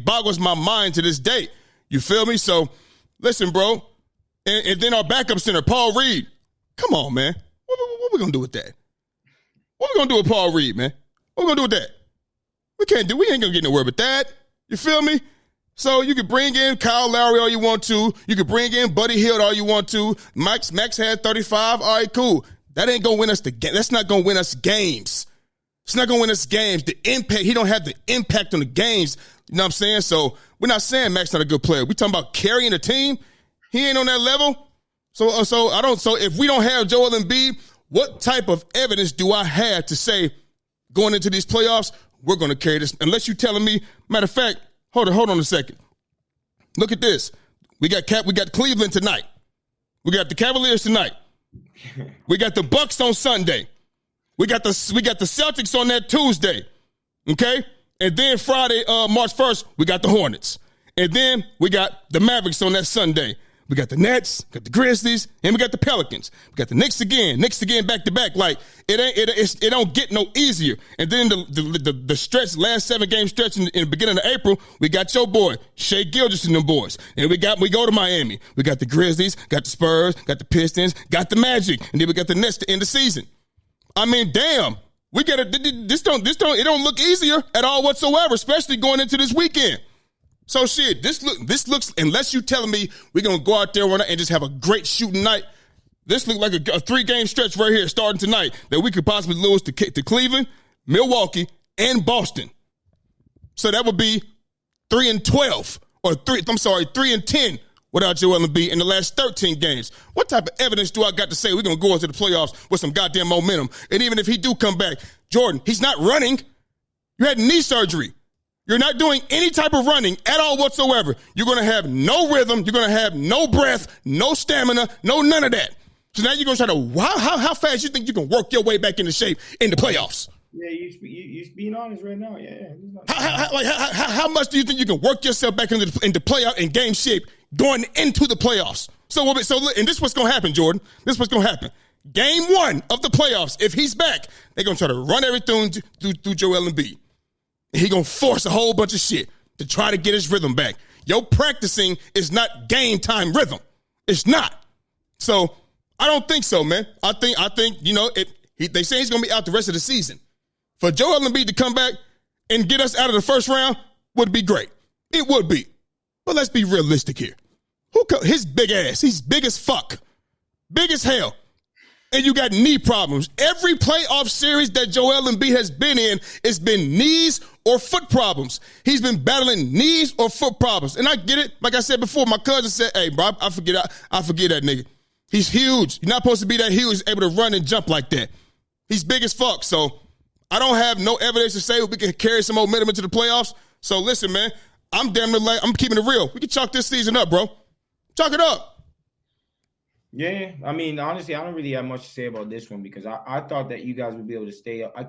boggles my mind to this day. You feel me? So, listen, bro. And then our backup center, Paul Reed. Come on, man. What we going to do with that? What we going to do with Paul Reed, man? What we going to do with that? We ain't gonna get nowhere with that. You feel me? So you can bring in Kyle Lowry all you want to. You can bring in Buddy Hield all you want to. Max had 35. All right, cool. That ain't gonna win us the game. That's not gonna win us games. It's not gonna win us games. The impact, he don't have the impact on the games. You know what I'm saying? So we're not saying Max not a good player. We talking about carrying a team. He ain't on that level. So if we don't have Joel Embiid, what type of evidence do I have to say going into these playoffs, we're going to carry this? Unless you're telling me, matter of fact, hold on a second. Look at this. We got Cleveland tonight. We got the Cavaliers tonight. We got the Bucks on Sunday. We got the Celtics on that Tuesday, okay? And then Friday, March 1st, we got the Hornets. And then we got the Mavericks on that Sunday. We got the Nets, got the Grizzlies, and we got the Pelicans. We got the Knicks again back to back. Like it don't get no easier. And then the stretch, last 7-game stretch in the beginning of April, we got your boy Shai Gilgeous and them boys. And we go to Miami. We got the Grizzlies, got the Spurs, got the Pistons, got the Magic, and then we got the Nets to end the season. I mean, damn, we got this don't look easier at all whatsoever, especially going into this weekend. So shit, this looks, unless you telling me we're gonna go out there and just have a great shooting night, this looks like a 3-game stretch right here starting tonight that we could possibly lose to Cleveland, Milwaukee, and Boston. So that would be 3-12 or 3-10 without Joel Embiid in the last 13 games. What type of evidence do I got to say we're gonna go into the playoffs with some goddamn momentum? And even if he do come back, Jordan, he's not running. You had knee surgery. You're not doing any type of running at all whatsoever. You're going to have no rhythm. You're going to have no breath, no stamina, none of that. So now you're going to try to, how fast you think you can work your way back into shape in the playoffs? Yeah, you're being honest right now. Yeah. How much do you think you can work yourself back into playoff and game shape going into the playoffs? So and this is what's going to happen, Jordan. This is what's going to happen. Game 1 of the playoffs, if he's back, they're going to try to run everything through Joel Embiid. He gonna force a whole bunch of shit to try to get his rhythm back. Your practicing is not game time rhythm. It's not. So I don't think so, man. I think they say he's gonna be out the rest of the season. For Joel Embiid to come back and get us out of the first round would be great. It would be. But let's be realistic here. His big ass. He's big as fuck. Big as hell. And you got knee problems. Every playoff series that Joel Embiid has been in, it's been knees or foot problems. He's been battling knees or foot problems. And I get it. Like I said before, my cousin said, hey, bro, I forget that nigga. He's huge. You're not supposed to be that huge. He's able to run and jump like that. He's big as fuck. So I don't have no evidence to say we can carry some momentum into the playoffs. So listen, man, I'm keeping it real. We can chalk this season up, bro. Chalk it up. Yeah, I mean, honestly, I don't really have much to say about this one because I thought that you guys would be able to stay up. I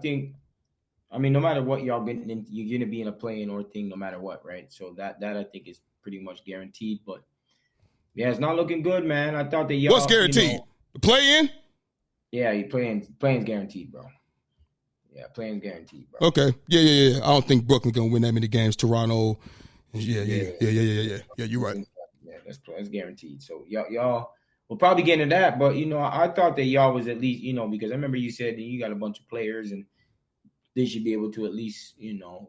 mean, no matter what y'all getting into, you're going to be in a play-in or thing no matter what, right? So that I think is pretty much guaranteed. But, yeah, it's not looking good, man. I thought that y'all... What's guaranteed? The play-in? Yeah, playing's guaranteed, bro. Yeah, playing's guaranteed, bro. Okay. Yeah. I don't think Brooklyn's going to win that many games. Toronto. Yeah. Yeah, you're right. Yeah, that's guaranteed. So, y'all... We'll probably get into that, but, I thought that y'all was at least, because I remember you said that you got a bunch of players and they should be able to at least,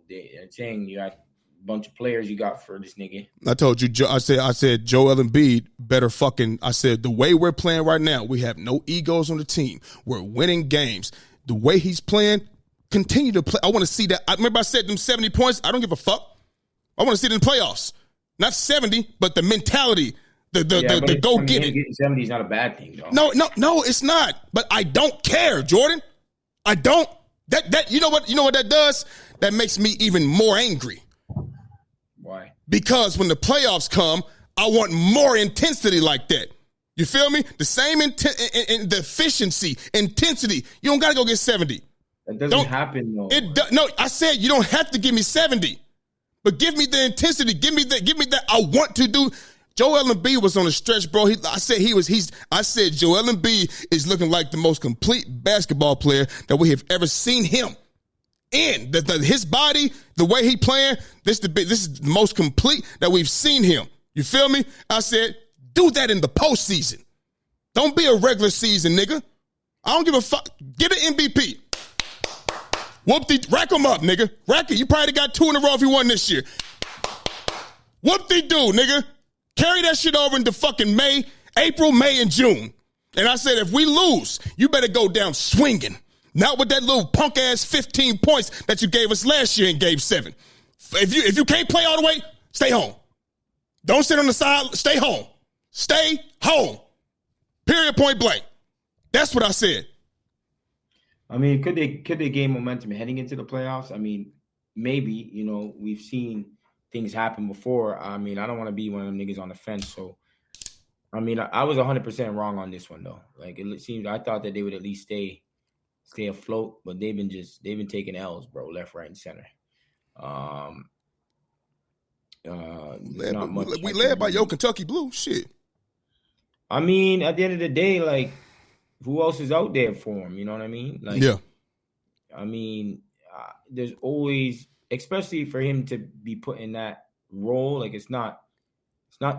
they're saying you got a bunch of players you got for this nigga. I told you, I said Joel Embiid better I said the way we're playing right now, we have no egos on the team. We're winning games. The way he's playing, continue to play. I want to see that. I remember I said them 70 points. I don't give a fuck. I want to see it in the playoffs. Not 70, but the mentality. The go get it. Getting 70 is not a bad thing, though. No, it's not. But I don't care, Jordan. I don't. That you know what that does? That makes me even more angry. Why? Because when the playoffs come, I want more intensity like that. You feel me? The same the efficiency, intensity. You don't gotta go get 70. That doesn't happen though. No, I said you don't have to give me 70, but give me the intensity. Give me that. I want to do. Joel Embiid was on the stretch, bro. I said Joel Embiid is looking like the most complete basketball player that we have ever seen him in. His body, the way he playing, this is the most complete that we've seen him. You feel me? I said, do that in the postseason. Don't be a regular season, nigga. I don't give a fuck. Get an MVP. Rack him up, nigga. Rack it. You probably got 2 in a row if you won this year. Whoop-de-doo, nigga. Carry that shit over into fucking April, May, and June. And I said, if we lose, you better go down swinging. Not with that little punk-ass 15 points that you gave us last year in Game 7. If you can't play all the way, stay home. Don't sit on the side. Stay home. Stay home. Period, point blank. That's what I said. I mean, could they gain momentum heading into the playoffs? I mean, maybe, we've seen things happen before. I mean, I don't want to be one of them niggas on the fence. So, I mean, I was 100% wrong on this one, though. Like, it seemed, I thought that they would at least stay stay afloat, but they've been taking L's, bro, left, right, and center. We led by your Kentucky Blue. Shit. I mean, at the end of the day, like, who else is out there for him? You know what I mean? Like, yeah. I mean, there's always, especially for him to be put in that role. Like, it's not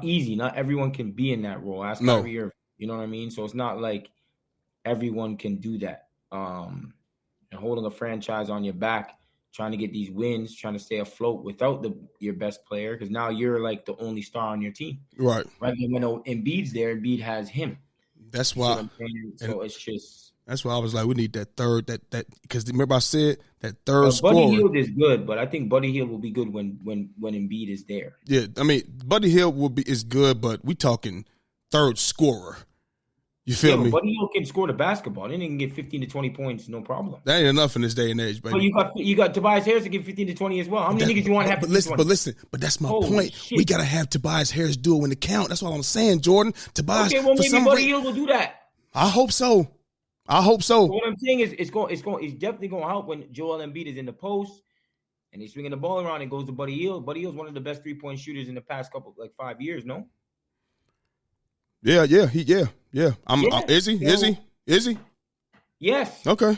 easy. Not everyone can be in that role. Ask Kyrie Irving. You know what I mean? So it's not like everyone can do that. And holding a franchise on your back, trying to get these wins, trying to stay afloat without your best player, because now you're like the only star on your team. Right. Right. And when Embiid's there, Embiid has him. That's why. So it's just. That's why I was like, we need that third, that because remember I said that third scorer. Buddy Hield is good, but I think Buddy Hield will be good when Embiid is there. Yeah, I mean, Buddy Hield is good, but we talking third scorer. You feel me? Buddy Hield can score the basketball. Then he can get 15 to 20 points, no problem. That ain't enough in this day and age, baby. But you got Tobias Harris to get 15 to 20 as well. How many niggas you want to have? But listen, that's my point. Shit. We gotta have Tobias Harris do it when it count. That's what I'm saying, Jordan. Tobias. Okay, well maybe Buddy Hield will do that. I hope so. So what I'm saying is, it's definitely going to help when Joel Embiid is in the post and he's swinging the ball around and goes to Buddy Hield. Buddy Hield's one of the best 3-point shooters in the past 5 years. No. Yeah. Is he? Yes. Okay.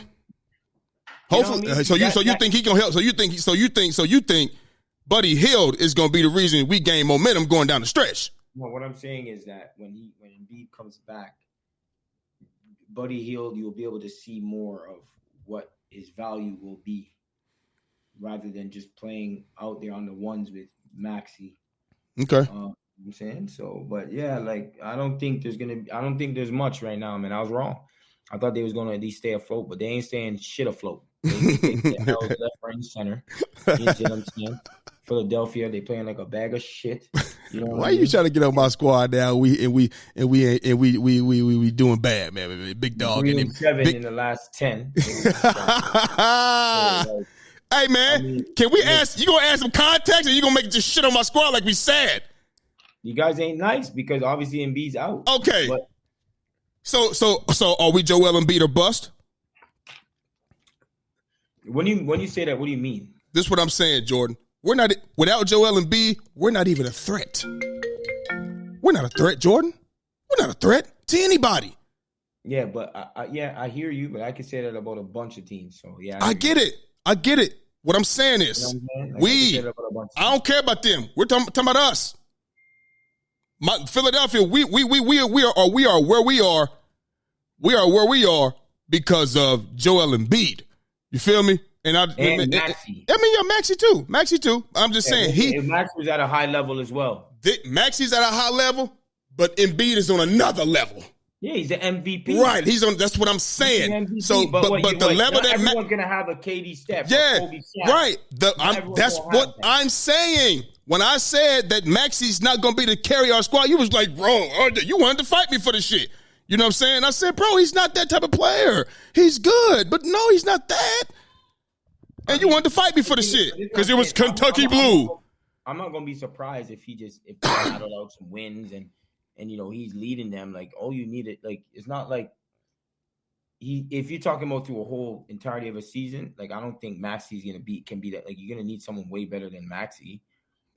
Hopefully, you think he gonna help? So you think Buddy Hield is gonna be the reason we gain momentum going down the stretch? No, what I'm saying is that when Embiid comes back, Buddy Hield, you'll be able to see more of what his value will be, rather than just playing out there on the ones with Maxey. Okay. You know what I'm saying? So, but yeah, like I don't think there's much right now, man. I was wrong. I thought they was gonna at least stay afloat, but they ain't staying shit afloat. They take the L's left, right, and center. You know what I'm saying? Philadelphia, they playing like a bag of shit. You know why are you trying to get on my squad now? We doing bad, man. Big dog. 3-7 in the last 10. Hey man, can we ask? You gonna add some context, or you gonna make just shit on my squad like we said? You guys ain't nice because obviously Embiid's out. Okay. But, so are we Joel Embiid or bust? When you say that, what do you mean? This is what I'm saying, Jordan. We're not without Joel Embiid. We're not even a threat. We're not a threat, Jordan. We're not a threat to anybody. Yeah, but I hear you, but I can say that about a bunch of teams. So yeah, I get it. What I'm saying is, I don't care about them. We're talking about us. Philadelphia, we are where we are. We are where we are because of Joel Embiid. You feel me? And Maxey. Maxey too. I'm just saying Maxey was at a high level as well. Maxey's at a high level, but Embiid is on another level. Yeah, he's an MVP. Right, he's on. That's what I'm saying. So, but the level that everyone's gonna have a KD Steph. Yeah, Kobe right. That's what I'm saying. When I said that Maxey's not gonna be to carry our squad, you was like, bro, you wanted to fight me for the shit. You know what I'm saying? I said, bro, he's not that type of player. He's good, but no, he's not that. And you wanted to fight me for the shit because it was Kentucky Blue. I'm not gonna be surprised if he battled out some wins and he's leading them. Like all you need it. Like it's not like if you're talking about through a whole entirety of a season. Like I don't think Maxey's can be that. Like you're gonna need someone way better than Maxey,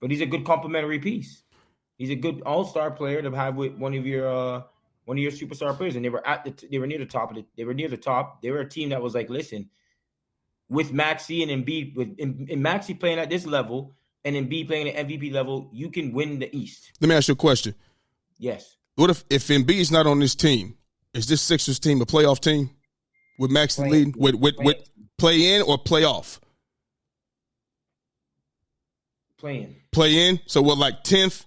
but he's a good complementary piece. He's a good all-star player to have with one of your superstar players, and they were near the top. They were near the top. They were a team that was like, listen. With Maxey and Embiid, with Maxey playing at this level and Embiid playing at MVP level, you can win the East. Let me ask you a question. Yes. What if Embiid's not on this team? Is this Sixers team a playoff team with Maxey leading? With play in or play off? Play in. So what, like 10th?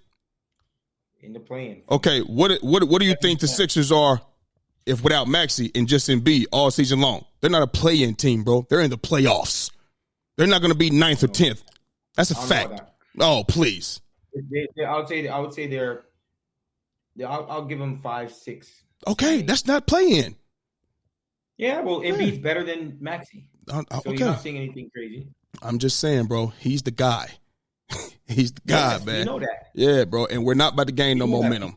In the play-in. Okay. What do you think the Sixers are if without Maxey and just Embiid all season long? They're not a play-in team, bro. They're in the playoffs. They're not going to be 9th or 10th. That's a fact. Oh, please. I would say they're. I'll give them 5, 6. Okay, that's not play-in. Yeah, well, Embiid's better than Maxey. So okay. You're not saying anything crazy. I'm just saying, bro. He's the guy. He's the guy, man. You know that. Yeah, bro. And we're not about to gain no momentum.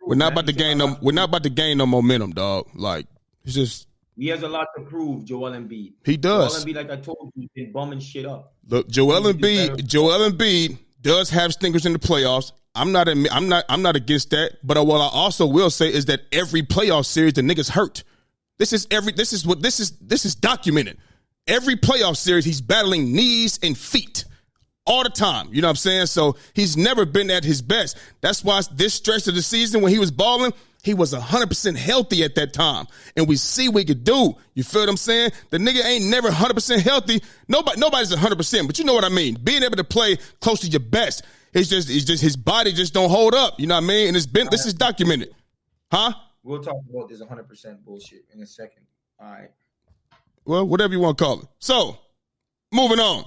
We're not about to gain no momentum, dog. Like it's just He has a lot to prove, Joel Embiid. He does. Joel Embiid, like I told you, he's been bumming shit up. Look, Joel Embiid does have stinkers in the playoffs. I'm not against that. But what I also will say is that every playoff series, the niggas hurt. This is documented. Every playoff series, he's battling knees and feet all the time. You know what I'm saying? So he's never been at his best. That's why this stretch of the season when he was balling, he was 100% healthy at that time. And we see what he could do. You feel what I'm saying? The nigga ain't never 100% healthy. Nobody's 100%, but you know what I mean. Being able to play close to your best, it's just his body just don't hold up. You know what I mean? And this is documented. Huh? We'll talk about this 100% bullshit in a second. All right. Well, whatever you want to call it. So, moving on.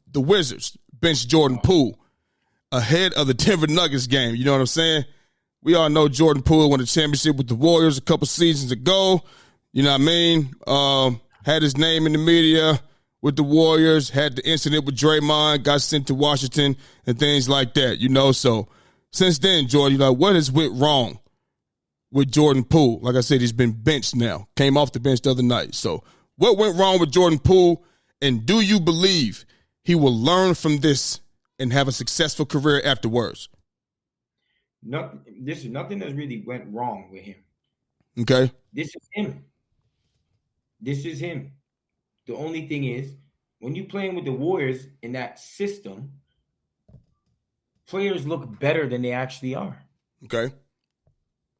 The Wizards benched Jordan Poole ahead of the Denver Nuggets game. You know what I'm saying? We all know Jordan Poole won the championship with the Warriors a couple seasons ago. You know what I mean? Had his name in the media with the Warriors, had the incident with Draymond, got sent to Washington and things like that, you know? So, since then, Jordan, what has went wrong with Jordan Poole? Like I said, he's been benched now. Came off the bench the other night. So, what went wrong with Jordan Poole? And do you believe he will learn from this and have a successful career afterwards? No, nothing has really went wrong with him. Okay. This is him. The only thing is, when you're playing with the Warriors in that system, players look better than they actually are. Okay.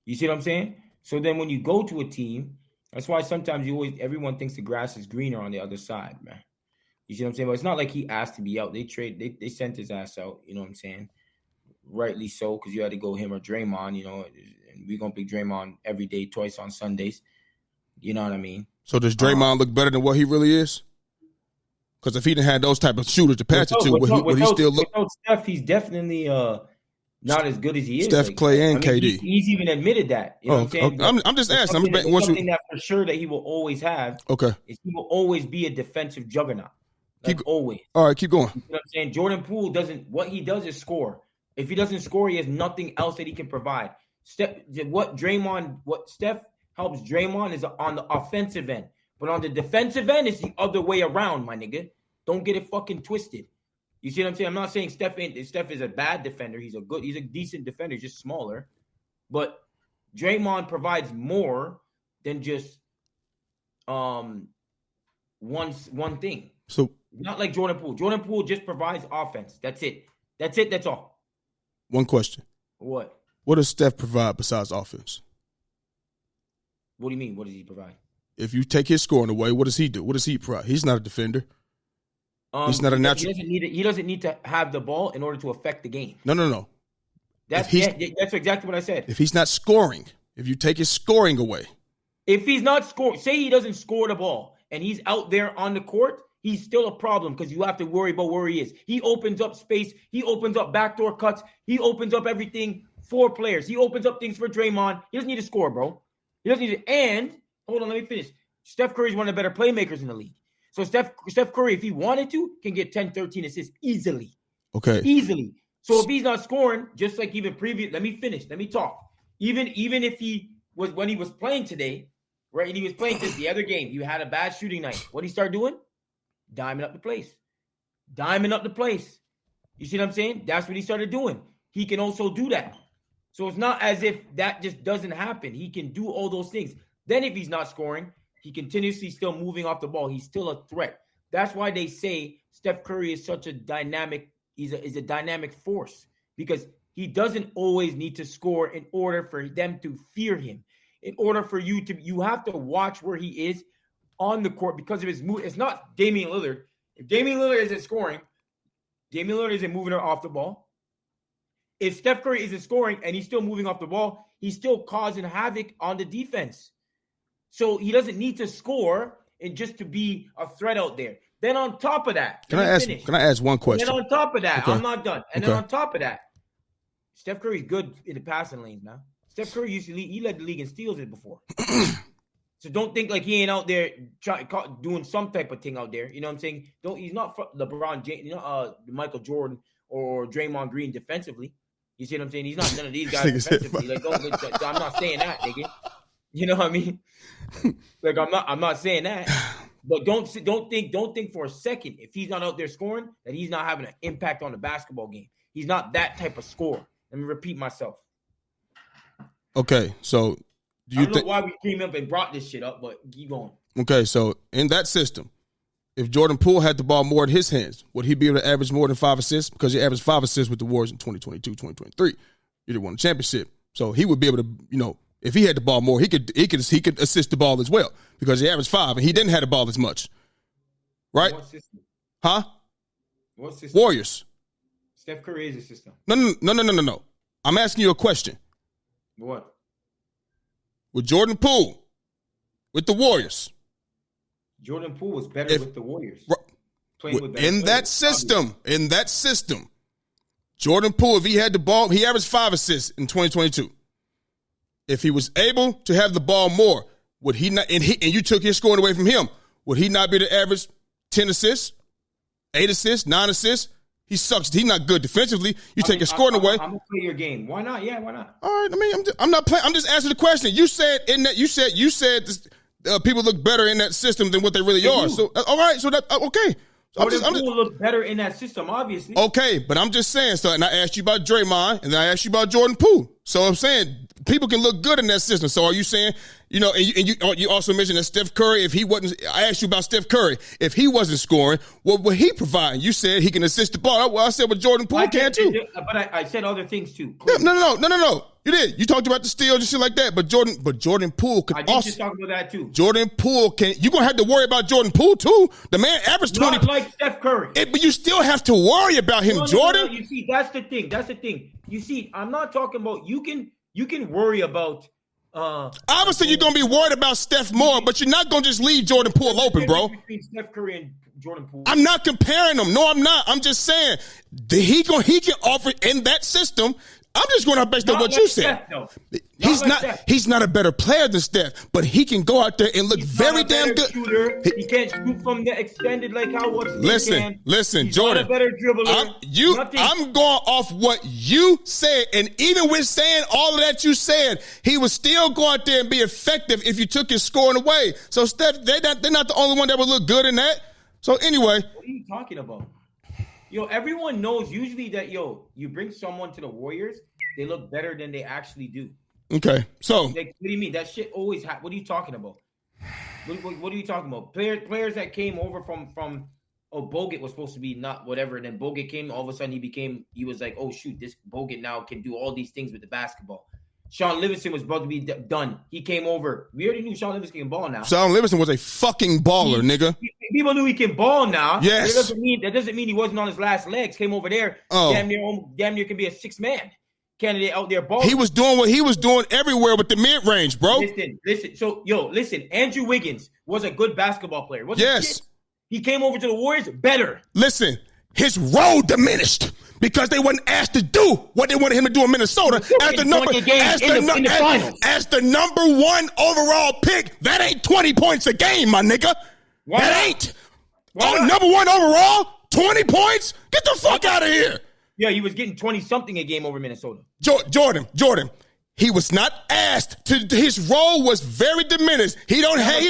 You see what I'm saying? So then when you go to a team, that's why sometimes everyone thinks the grass is greener on the other side, man. You see what I'm saying? But it's not like he asked to be out. They sent his ass out, you know what I'm saying? Rightly so, because you had to go him or Draymond, you know, and we're going to pick Draymond every day, twice on Sundays. You know what I mean? So does Draymond look better than what he really is? Because if he didn't have those type of shooters to pass it to, would he still look? Without Steph, he's definitely not as good as he is. Steph, Clay, and KD. He's even admitted that. You know what I'm saying? I'm just asking. Something that for sure that he will always have. Okay. Is he will always be a defensive juggernaut. Always. All right, keep going. You know what I'm saying? Jordan Poole what he does is score. If he doesn't score, he has nothing else that he can provide. Steph helps Draymond is on the offensive end. But on the defensive end, it's the other way around, my nigga. Don't get it fucking twisted. You see what I'm saying? I'm not saying Steph is a bad defender. He's a decent defender, just smaller. But Draymond provides more than just one thing. So not like Jordan Poole. Jordan Poole just provides offense. That's it. That's all. One question. What? What does Steph provide besides offense? What do you mean? What does he provide? If you take his scoring away, what does he do? What does he provide? He's not a defender. He's not a natural. He doesn't need to have the ball in order to affect the game. No. That's exactly what I said. If he's not scoring, if you take his scoring away. If he's not scoring, say he doesn't score the ball and he's out there on the court, he's still a problem because you have to worry about where he is. He opens up space. He opens up backdoor cuts. He opens up everything for players. He opens up things for Draymond. He doesn't need to score, bro. He doesn't need to. And, hold on, let me finish. Steph Curry is one of the better playmakers in the league. So Steph Curry, if he wanted to, can get 10, 13 assists easily. Okay. Easily. So if he's not scoring, just like even previous, let me finish. Let me talk. Even if he was, when he was playing today, right, and he was playing the other game, you had a bad shooting night. What did he start doing? Diming up the place. You see what I'm saying? That's what he started doing. He can also do that. So it's not as if that just doesn't happen. He can do all those things. Then if he's not scoring, he continuously still moving off the ball. He's still a threat. That's why they say Steph Curry is such a dynamic, is a dynamic force, because he doesn't always need to score in order for them to fear him. In order for you have to watch where he is on the court because of his move. It's not Damian Lillard. If Damian Lillard isn't scoring, Damian Lillard isn't moving her off the ball. If Steph Curry isn't scoring and he's still moving off the ball, he's still causing havoc on the defense. So he doesn't need to score and just to be a threat out there. Then on top of that, can I ask one question? And then on top of that, okay. I'm not done. And then on top of that, Steph Curry's good in the passing lanes now. Steph Curry he led the league in steals it before. So don't think like he ain't out there doing some type of thing out there. You know what I'm saying? He's not LeBron James, Michael Jordan or Draymond Green defensively. You see what I'm saying? He's not none of these guys defensively. I'm not saying that, nigga. You know what I mean? Like I'm not saying that. But don't think for a second if he's not out there scoring that he's not having an impact on the basketball game. He's not that type of scorer. Let me repeat myself. Okay, so do you I don't know why we came up and brought this shit up, but keep going. Okay, so in that system, if Jordan Poole had the ball more in his hands, would he be able to average more than 5 assists? Because he averaged 5 assists with the Warriors in 2022, 2023. He did won the championship. So he would be able to, if he had the ball more, he could assist the ball as well because he averaged 5 and he didn't have the ball as much. Right? What system? Huh? What system? Warriors. Steph Curry is a system. No. I'm asking you a question. What? With Jordan Poole, with the Warriors. Jordan Poole was better with the Warriors. In that system, Jordan Poole, if he had the ball, he averaged 5 assists in 2022. If he was able to have the ball more, would he not? And you took his scoring away from him. Would he not be the average 10 assists, 8 assists, 9 assists? He sucks. He's not good defensively. Take his scoring away. I'm gonna play your game. Why not? Yeah, why not? All right. I mean, I'm not playing. I'm just answering the question. You said this, people look better in that system than what they really are. So all right. So that okay. Poole look better in that system, obviously. Okay, but I'm just saying. So, and I asked you about Draymond, and then I asked you about Jordan Poole. So I'm saying people can look good in that system. So are you saying, and you also mentioned that Steph Curry, if he wasn't, I asked you about Steph Curry, if he wasn't scoring, what would he provide? You said he can assist the ball. Well, I said, well, Jordan Poole can too. But I said other things too. No. You did. You talked about the steals and shit like that. But Jordan Poole could also. I did just talk about that too. Jordan Poole can. You're gonna have to worry about Jordan Poole too. The man averaged 20. Not like Steph Curry. But you still have to worry about him, Jordan. No. You see, that's the thing. You see, I'm not talking about you can worry about. Obviously, you're gonna be worried about Steph more, but you're not gonna just leave Jordan Poole open, bro. Between Steph Curry and Jordan Poole. I'm not comparing them. No, I'm not. I'm just saying he can offer in that system. I'm just going to based on what you said. He's not a better player than Steph, but he can go out there and look very damn good. Shooter. He can't shoot from the extended like how Listen, he's Jordan. Not a better dribbler. I'm going off what you said, and even with saying all of that you said, he would still go out there and be effective if you took his scoring away. So Steph, they're not the only one that would look good in that. So anyway, what are you talking about? Everyone knows usually that, you bring someone to the Warriors, they look better than they actually do. Okay, so. Like, what do you mean? That shit always happens. What are you talking about? What are you talking about? Players that came over from Bogut was supposed to be not whatever, and then Bogut came, all of a sudden he was like, oh, shoot, this Bogut now can do all these things with the basketball. Sean Livingston was about to be done. He came over. We already knew Sean Livingston can ball now. Sean Livingston was a fucking baller, nigga. People knew he can ball now. Yes. That doesn't mean he wasn't on his last legs. Came over there. Oh. Damn near can be a 6-man candidate out there balling. He was doing what he was doing everywhere with the mid-range, bro. Listen. So, listen. Andrew Wiggins was a good basketball player. Yes. He came over to the Warriors better. Listen, his role diminished. Because they wasn't asked to do what they wanted him to do in Minnesota as the number 1 overall pick. That ain't 20 points a game, my nigga. Why that not? ain't. Number 1 overall, 20 points? Get the fuck out of here. Yeah, he was getting 20-something a game over Minnesota. Jordan. He was not asked to. His role was very diminished. He didn't have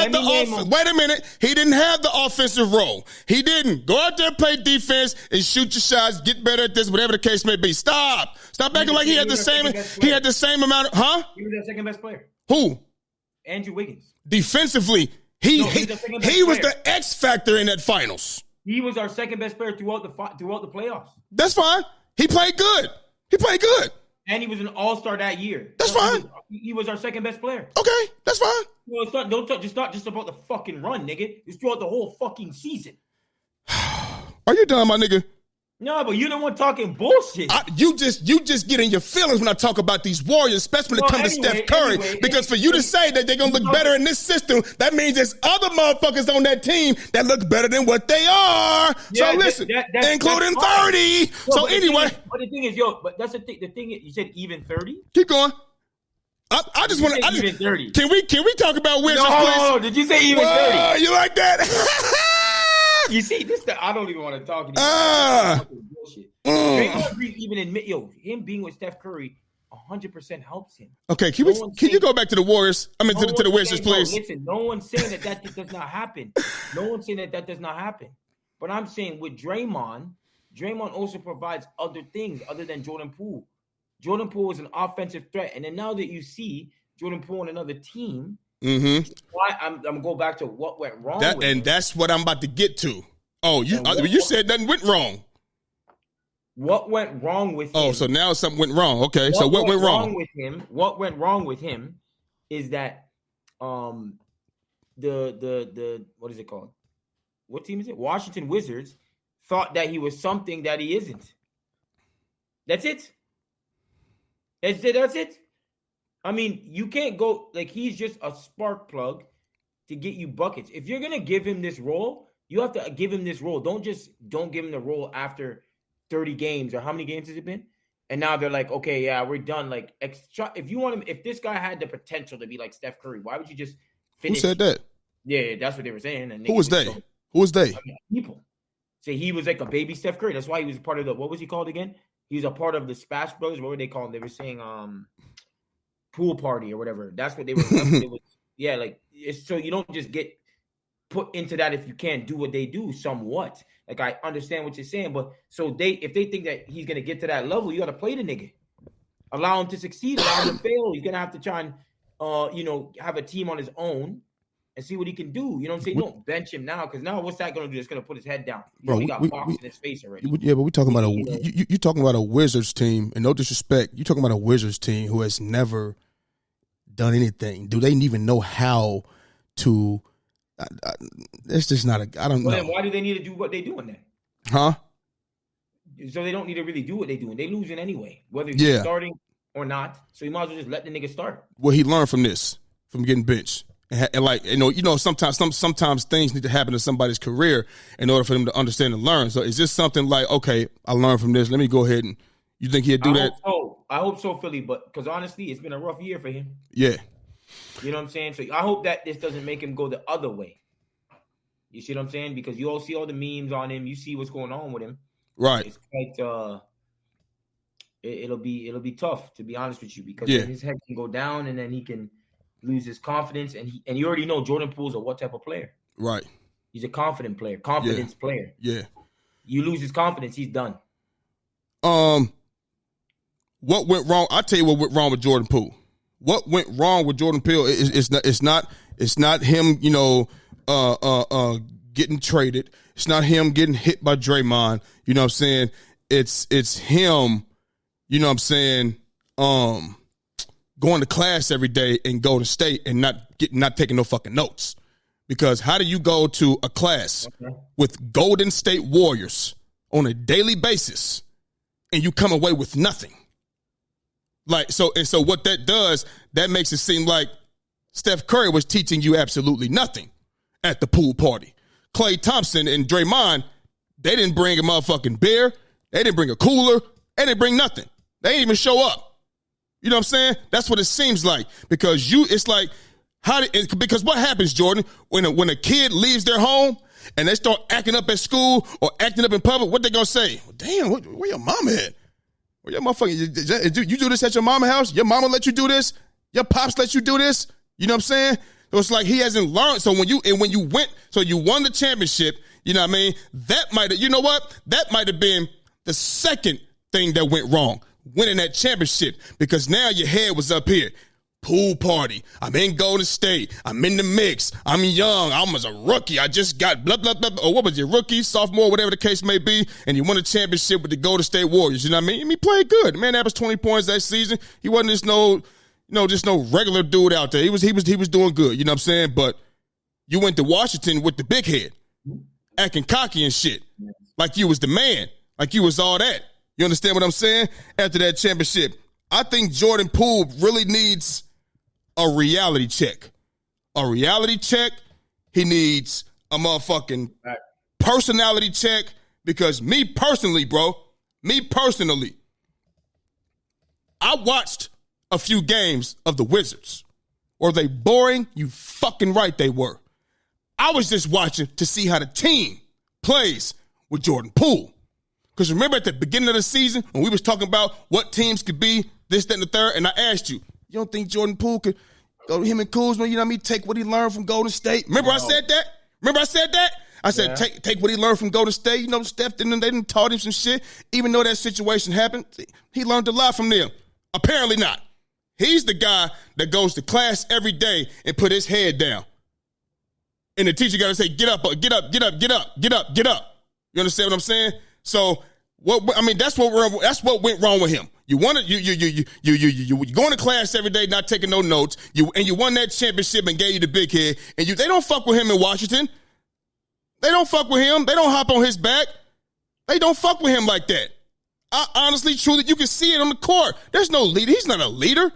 the. Wait a minute. He didn't have the offensive role. He didn't go out there, play defense, and shoot your shots. Get better at this, whatever the case may be. Stop acting like he had the same. He had the same amount of. Huh? He was their second best player. Who? Andrew Wiggins. Defensively, he was the X factor in that finals. He was our second best player throughout the playoffs. That's fine. He played good. And he was an all-star that year. That's fine. He was our second best player. Okay, that's fine. Well, it's not just about the fucking run, nigga. It's throughout the whole fucking season. Are you done, my nigga? No, but you're the one talking bullshit. You just get in your feelings when I talk about these Warriors, especially when it comes to Steph Curry. Because for you to say that they're going to look better in this system, that means there's other motherfuckers on that team that look better than what they are. Yeah, so listen, including 30. So anyway. But the thing is, but that's the thing. The thing is, you said even 30? Keep going. I just want to. Even 30. Can we talk about Wizards? No, did you say even 30? You like that? You see, I don't even want to talk anymore. Bullshit. Draymond Green even admit, him being with Steph Curry 100% helps him. Okay, can you go back to the Warriors? I mean, to the Wizards, please. No, listen, no one's saying that does not happen. No one's saying that does not happen. But I'm saying with Draymond also provides other things other than Jordan Poole. Jordan Poole is an offensive threat. And then now that you see Jordan Poole on another team, why I'm going to go back to what went wrong with him. That's what I'm about to get to. Oh, you said nothing went wrong. What went wrong with him? Oh, so now something went wrong. Okay, so what went wrong with him? What went wrong with him is that the what is it called? What team is it? Washington Wizards thought that he was something that he isn't. That's it. That's it. I mean, you can't go like he's just a spark plug to get you buckets. If you're gonna give him this role, you have to give him this role. Don't give him the role after 30 games or how many games has it been? And now they're like, okay, yeah, we're done. Like, if you want him, if this guy had the potential to be like Steph Curry, why would you just finish? Who said that? Yeah, that's what they were saying. And who was they? Who was they? I mean, people say he was like a baby Steph Curry. That's why he was part of what was he called again? He was a part of the Splash Brothers. What were they called? They were saying pool party or whatever. That's what they were. Yeah, like it's so you don't just get put into that if you can't do what they do somewhat. Like I understand what you're saying, but so if they think that he's gonna get to that level, you got to play the nigga, allow him to succeed, allow him to fail. You're gonna have to try and have a team on his own and see what he can do. You know what I'm saying? Don't bench him now because now what's that gonna do? It's gonna put his head down. He got boxed in his face already. Yeah, but we're talking about you're talking about a Wizards team, and no disrespect, you're talking about a Wizards team who has never done anything. Do they even know how to? It's just not I don't know. Then why do they need to do what they doing then? Huh? So they don't need to really do what they doing. They losing anyway, whether he's starting or not. So you might as well just let the nigga start. Well, he learned from this, from getting benched. And like, sometimes things need to happen to somebody's career in order for them to understand and learn. So is this something like, okay, I learned from this. Let me go ahead and you think he'd do that? I hope so, Philly. But because honestly, it's been a rough year for him. Yeah. You know what I'm saying? So I hope that this doesn't make him go the other way. You see what I'm saying? Because you all see all the memes on him. You see what's going on with him. Right. It's quite it'll be tough, to be honest with you, because his head can go down and then he can lose his confidence. And you already know Jordan Poole's what type of player. Right. He's a confident player, player. Yeah. You lose his confidence, he's done. What went wrong? I'll tell you what went wrong with Jordan Poole. What went wrong with Jordan Poole is not him, getting traded. It's not him getting hit by Draymond. You know what I'm saying? It's him, you know what I'm saying, going to class every day and go to state and not taking no fucking notes. Because how do you go to a class with Golden State Warriors on a daily basis and you come away with nothing? So what that does, that makes it seem like Steph Curry was teaching you absolutely nothing at the pool party. Klay Thompson and Draymond, they didn't bring a motherfucking beer. They didn't bring a cooler. They didn't bring nothing. They didn't even show up. You know what I'm saying? That's what it seems like. Because because what happens, Jordan, when a kid leaves their home and they start acting up at school or acting up in public, what they gonna say? Well, damn, where your mama at? Well, your motherfucker, you do this at your mama house? Your mama let you do this? Your pops let you do this? You know what I'm saying? So it's like he hasn't learned. So when you won the championship, you know what I mean? That might have been the second thing that went wrong, winning that championship, because now your head was up here. Pool party. I'm in Golden State. I'm in the mix. I'm young. I was a rookie. I just got blah, blah, blah. Or what was it? Rookie, sophomore, whatever the case may be. And he won a championship with the Golden State Warriors. You know what I mean? And he played good. Man averaged 20 points that season. He wasn't just no regular dude out there. He was doing good. You know what I'm saying? But you went to Washington with the big head, acting cocky and shit. Like you was the man. Like you was all that. You understand what I'm saying? After that championship, I think Jordan Poole really needs a reality check. A reality check. He needs a motherfucking personality check, because me personally, I watched a few games of the Wizards. Were they boring? You fucking right they were. I was just watching to see how the team plays with Jordan Poole. Because remember at the beginning of the season when we was talking about what teams could be this, that, and the third. And I asked you don't think Jordan Poole could go to him and Kuzma, you know what I mean, take what he learned from Golden State? Remember I said that? I said, take what he learned from Golden State. You know, Steph, they didn't taught him some shit. Even though that situation happened, he learned a lot from them. Apparently not. He's the guy that goes to class every day and put his head down. And the teacher got to say, get up. You understand what I'm saying? So, that's what went wrong with him. You go into class every day, not taking no notes. You won that championship and gave you the big head. And they don't fuck with him in Washington. They don't fuck with him. They don't hop on his back. They don't fuck with him like that. I honestly, truly, you can see it on the court. There's no leader. He's not a leader.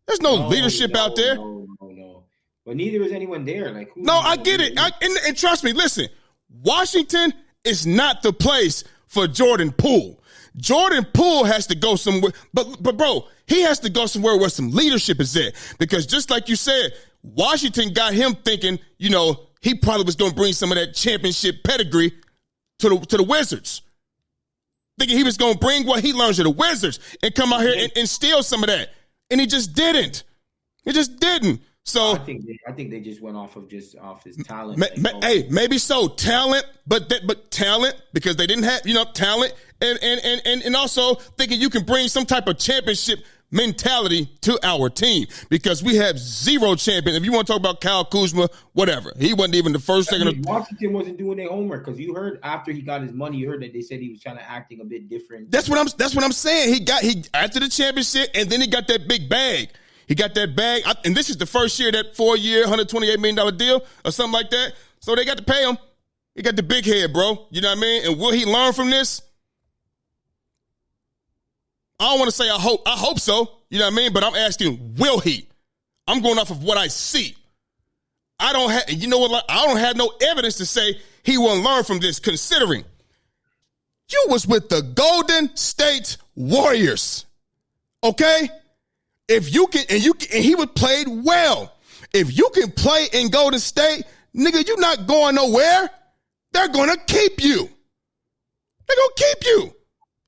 There's no leadership out there. No. But neither is anyone there. I get it. And trust me, listen, Washington is not the place for Jordan Poole. Jordan Poole has to go somewhere. But bro, he has to go somewhere where some leadership is there. Because just like you said, Washington got him thinking, he probably was going to bring some of that championship pedigree to the Wizards. Thinking he was going to bring what he learned to the Wizards and come out here and steal some of that. And he just didn't. So I think they just went off his talent. Maybe so. Talent, but talent because they didn't have, talent and also thinking you can bring some type of championship mentality to our team because we have zero champions. If you want to talk about Kyle Kuzma, whatever. He wasn't even the first, second. Washington wasn't doing their homework because you heard after he got his money, you heard that they said he was kind of acting a bit different. That's what I'm saying. He after the championship and then he got that big bag. He got that bag, and this is the first year, that 4-year, $128 million deal or something like that. So they got to pay him. He got the big head, bro. You know what I mean? And will he learn from this? I don't want to say I hope so. You know what I mean? But I'm asking, will he? I'm going off of what I see. I don't have no evidence to say he will learn from this, considering you was with the Golden State Warriors. Okay? If you can, and he would played well. If you can play in Golden State, nigga, you're not going nowhere. They're going to keep you. They're going to keep you.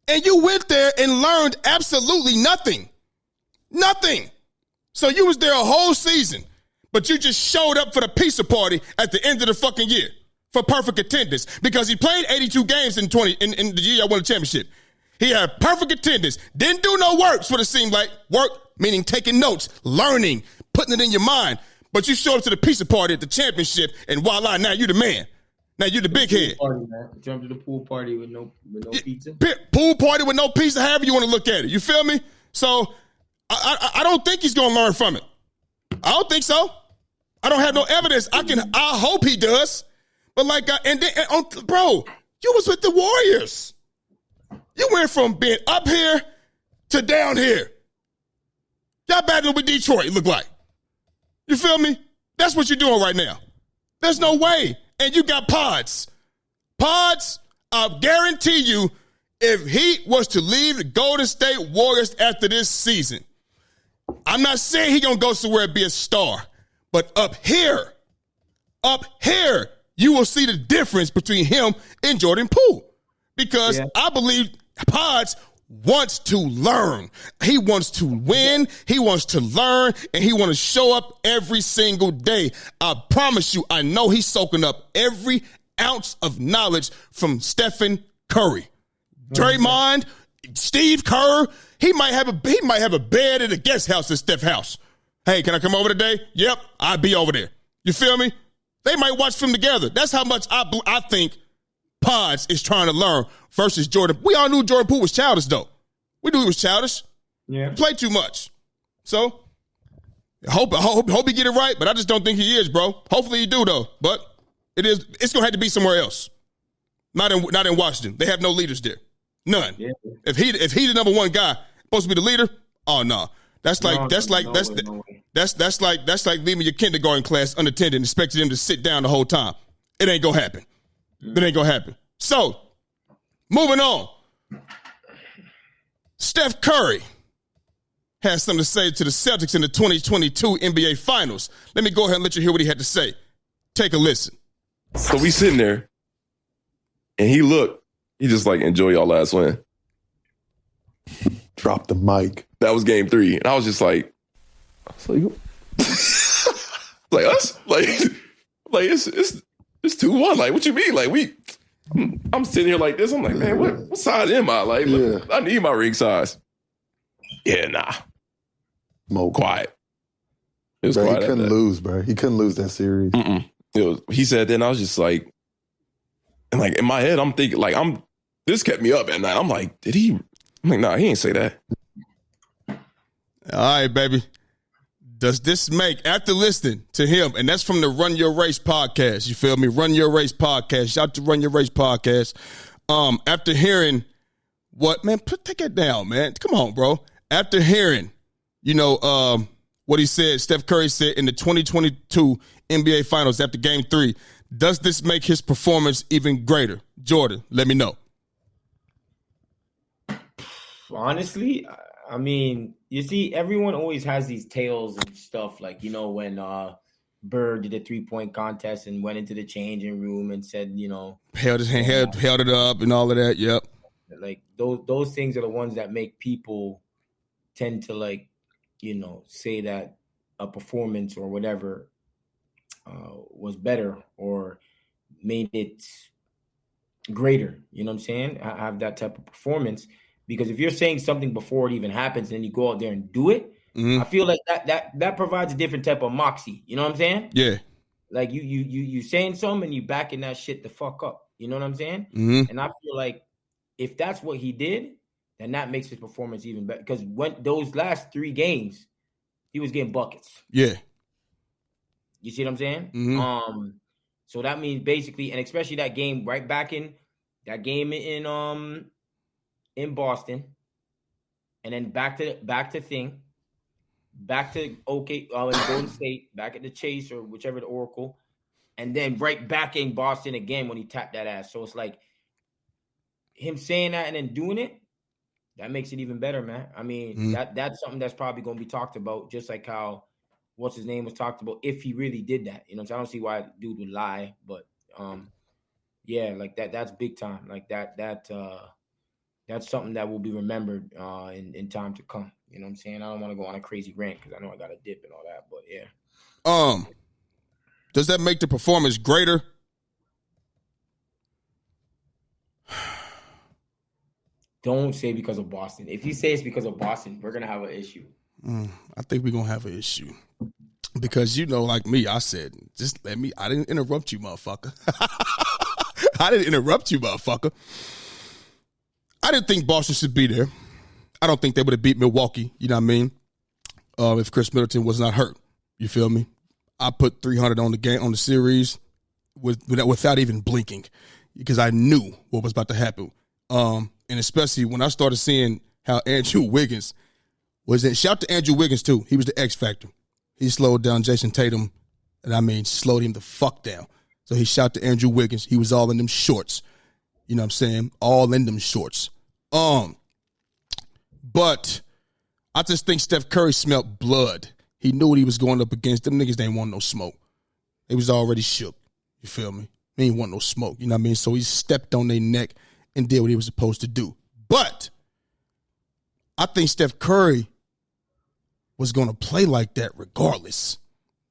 And you went there and learned absolutely nothing. Nothing. So you was there a whole season, but you just showed up for the pizza party at the end of the fucking year for perfect attendance because he played 82 games in the year I won the championship. He had perfect attendance. Didn't do no work, what it seemed like. Work, meaning taking notes, learning, putting it in your mind. But you showed up to the pizza party at the championship, and voila, now you the man. Now you the big head. Jump to the pool party with no pizza. Pool party with no pizza, however you want to look at it. You feel me? So I don't think he's going to learn from it. I don't think so. I don't have no evidence. I hope he does. But bro, you was with the Warriors. You went from being up here to down here. Y'all battling with Detroit, look like. You feel me? That's what you're doing right now. There's no way. And you got Pods. Pods, I guarantee you, if he was to leave the Golden State Warriors after this season, I'm not saying he's going to go somewhere and be a star, but up here, you will see the difference between him and Jordan Poole. Because I believe Pods wants to learn. He wants to win. He wants to learn, and he wants to show up every single day. I promise you, I know he's soaking up every ounce of knowledge from Stephen Curry, Draymond, Steve Kerr. He might have a bed at a guest house at Steph's house. Hey, can I come over today? Yep, I'll be over there. You feel me? They might watch film together. That's how much I think Pods is trying to learn versus Jordan. We all knew Jordan Poole was childish, though. We knew he was childish. Yeah. He played too much. So, I hope he get it right, but I just don't think he is, bro. Hopefully he do, though. But it's going to have to be somewhere else. Not in Washington. They have no leaders there. None. Yeah. If he the number one guy, supposed to be the leader, oh no. That's like leaving your kindergarten class unattended and expecting them to sit down the whole time. It ain't gonna happen. It ain't gonna happen. So, moving on. Steph Curry has something to say to the Celtics in the 2022 NBA Finals. Let me go ahead and let you hear what he had to say. Take a listen. So we sitting there, and he just like, enjoy y'all last win. Drop the mic. That was game 3. And I was just like, like us? Like it's 2-1. Like, what you mean? Like, I'm sitting here like this. I'm like, man, what size am I? Like, look, I need my ring size. Yeah, nah. Quiet. It was quiet. He couldn't lose, bro. He couldn't lose that series. He said that, and I was just like, and like in my head, I'm thinking, like, this kept me up at night. I'm like, I'm like, nah, he ain't say that. All right, baby. Does this make, after listening to him, and that's from the Run Your Race podcast, you feel me? Run Your Race podcast. Shout out to Run Your Race podcast. After hearing what, man, take it down, man. Come on, bro. After hearing, what he said, Steph Curry said in the 2022 NBA Finals after Game 3, does this make his performance even greater? Jordan, let me know. Honestly, I mean, you see, everyone always has these tales and stuff. Like, when Bird did a 3-point contest and went into the changing room and said, held his hand, held it up and all of that. Yep. Like those things are the ones that make people tend to, like, say that a performance or whatever was better or made it greater. You know what I'm saying? Have that type of performance. Because if you're saying something before it even happens and then you go out there and do it, I feel like that provides a different type of moxie. You know what I'm saying? Yeah. Like you saying something and you backing that shit the fuck up. You know what I'm saying? And I feel like if that's what he did, then that makes his performance even better. Because when those last 3 games, he was getting buckets. Yeah. You see what I'm saying? So that means basically, and especially that game right back in that game in Boston, and then back to Golden State, back at the Chase or whichever, the Oracle, and then right back in Boston again when he tapped that ass. So it's like him saying that and then doing it, that makes it even better, man. I mean, that's something that's probably going to be talked about, just like how what's his name was talked about if he really did that. You know, so I don't see why dude would lie, but yeah, like that's big time. Like that's something that will be remembered in time to come. You know what I'm saying? I don't want to go on a crazy rant because I know I got a dip and all that, but yeah. Does that make the performance greater? Don't say because of Boston. If you say it's because of Boston, we're going to have an issue. I think we're going to have an issue. Because, like me, I said, I didn't interrupt you, motherfucker. I didn't interrupt you, motherfucker. I didn't think Boston should be there. I don't think they would have beat Milwaukee, you know what I mean, if Chris Middleton was not hurt. You feel me? I put 300 on the game, on the series without even blinking because I knew what was about to happen. And especially when I started seeing how Andrew Wiggins was in. Shout out to Andrew Wiggins, too. He was the X factor. He slowed down Jason Tatum, and slowed him the fuck down. So he shout to Andrew Wiggins. He was all in them shorts. You know what I'm saying? All in them shorts. But I just think Steph Curry smelled blood. He knew what he was going up against. Them niggas ain't want no smoke. They was already shook. You feel me? They ain't want no smoke. You know what I mean? So he stepped on their neck and did what he was supposed to do. But I think Steph Curry was going to play like that regardless.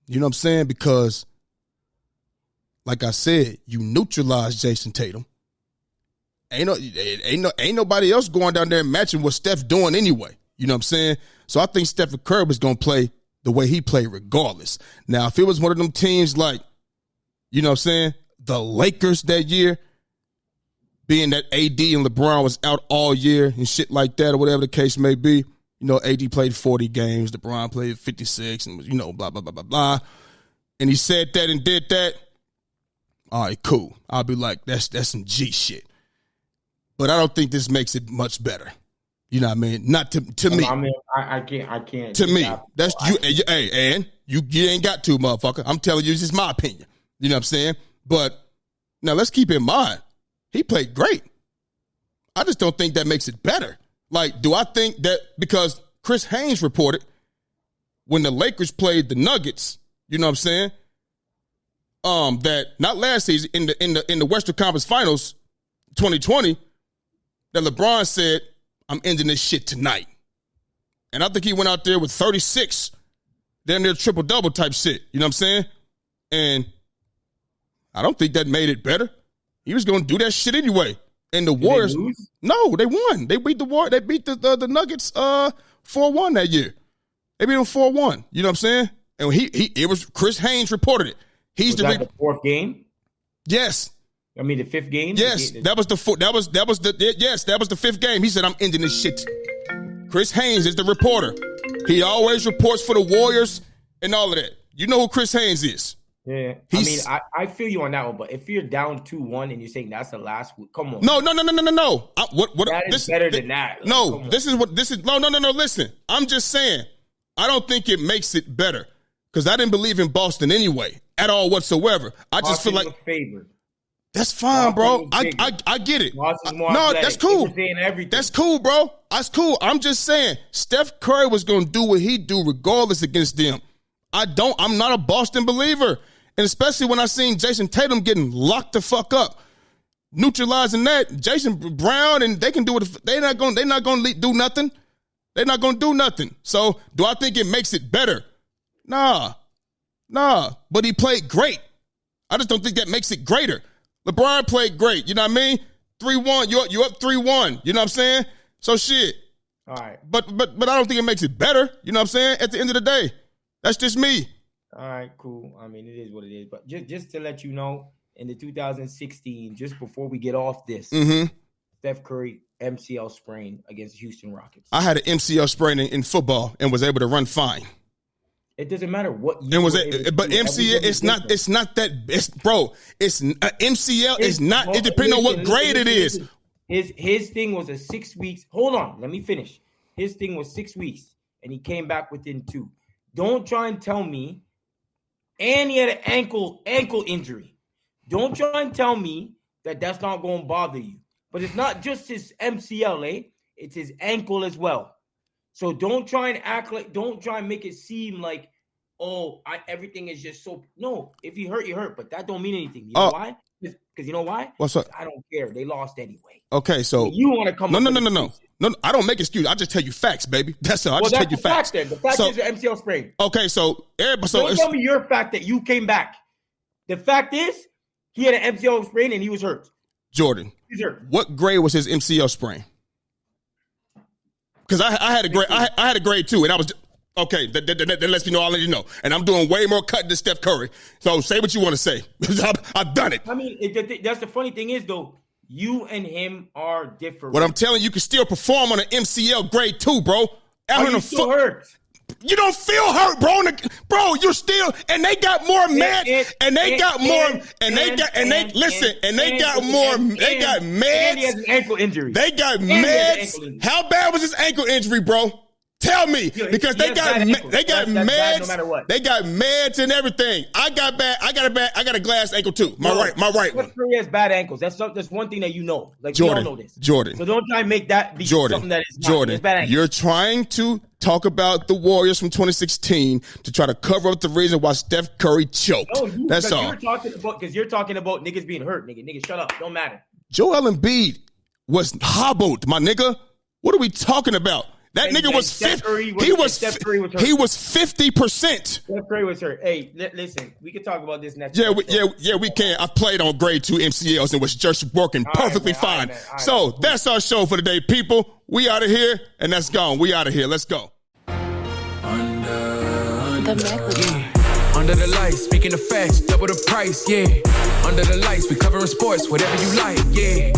You know what I'm saying? Because, like I said, you neutralized Jason Tatum. Ain't nobody else going down there and matching what Steph doing anyway. You know what I'm saying? So I think Stephen Curry was going to play the way he played regardless. Now, if it was one of them teams like, you know what I'm saying, the Lakers that year, being that AD and LeBron was out all year and shit like that or whatever the case may be, AD played 40 games, LeBron played 56 and, blah, blah, blah, blah, blah. And he said that and did that. All right, cool. I'll be like, that's some G shit. But I don't think this makes it much better. You know what I mean? Not to me. I mean, I can't. To me, that's you. Hey, and you ain't got to, motherfucker. I'm telling you, this is my opinion. You know what I'm saying? But now let's keep in mind, he played great. I just don't think that makes it better. Like, do I think that because Chris Haynes reported when the Lakers played the Nuggets, you know what I'm saying? That not last season in the Western Conference Finals, 2020. That LeBron said, I'm ending this shit tonight. And I think he went out there with 36, damn near triple-double type shit. You know what I'm saying? And I don't think that made it better. He was going to do that shit anyway. And the Warriors, no, they won. They beat They beat the Nuggets 4-1 that year. They beat them 4-1. You know what I'm saying? And it was Chris Haynes reported it. He's was that the fourth game? Yes. I mean the fifth game? Yes. That was the fifth game. He said, I'm ending this shit. Chris Haynes is the reporter. He always reports for the Warriors and all of that. You know who Chris Haynes is. Yeah. I feel you on that one, but if you're down 2-1 and you're saying that's the last week, come on. No. That is better than that. No, this is. No. Listen, I'm just saying, I don't think it makes it better because I didn't believe in Boston anyway at all whatsoever. I just feel like favored. That's fine, bro. I get it. No, that's cool. That's cool, bro. That's cool. I'm just saying, Steph Curry was going to do what he do regardless against them. I'm not a Boston believer. And especially when I seen Jason Tatum getting locked the fuck up, neutralizing that, Jason Brown, and they can do it. They're not going to do nothing. They're not going to do nothing. So do I think it makes it better? Nah. But he played great. I just don't think that makes it greater. LeBron played great. You know what I mean? 3-1. You're up 3-1. You know what I'm saying? So shit. All right. But I don't think it makes it better. You know what I'm saying? At the end of the day, that's just me. All right, cool. I mean, it is what it is. But just to let you know, in the 2016, just before we get off this, Steph Curry MCL sprain against the Houston Rockets. I had an MCL sprain in football and was able to run fine. It doesn't matter what you but MCL, it's not that, bro. It's MCL is not. It depends on what grade it is. His thing was a 6 weeks. Hold on, let me finish. His thing was 6 weeks, and he came back within 2. Don't try and tell me. And he had an ankle injury. Don't try and tell me that that's not going to bother you. But it's not just his MCL, It's his ankle as well. So don't try and make it seem like, everything is just so. No, if you hurt, you hurt. But that don't mean anything. You know why? Because you know why? What's up? I don't care. They lost anyway. Okay, so you want to come? No, I don't make excuses. I just tell you facts, baby. That's all. I just tell you facts. The fact is the MCL sprain. Okay, so everybody. Don't tell me your fact that you came back. The fact is he had an MCL sprain and he was hurt. Jordan, he's hurt. What grade was his MCL sprain? Because I had a grade. I had a grade too, and I was okay. That lets me know all I need to know. And I'm doing way more cutting than Steph Curry. So say what you want to say. I've done it. I mean, that's the funny thing is though. You and him are different. What I'm telling you, can still perform on an MCL grade 2, bro. Are you still hurt? You don't feel hurt, bro. Bro, you're still, and they got more meds, and they got more, and they got more, they got meds. He has an ankle injury. They got meds. How bad was his ankle injury, bro? Tell me, because they got meds. No matter what. They got meds and everything. I got a glass ankle too. My right one. Curry has bad ankles. That's one thing that you know. Like Jordan, we all know this. Jordan. So don't try and make that be something that is not. Jordan, you're trying to talk about the Warriors from 2016 to try to cover up the reason why Steph Curry choked. That's all. Because you're talking about niggas being hurt, nigga. Nigga, shut up. Don't matter. Joel Embiid was hobbled, my nigga. What are we talking about? That nigga was 50. He was 50%. Steph Curry was hurt. Hey, listen, we can talk about this next. Yeah, we can. I've played on grade 2 MCLs and was just working perfectly fine. So that's our show for today, people. We out of here, and that's gone. We out of here. Let's go. Under the lights, speaking of facts, double the price, yeah. Under the lights, we covering sports, whatever you like, yeah.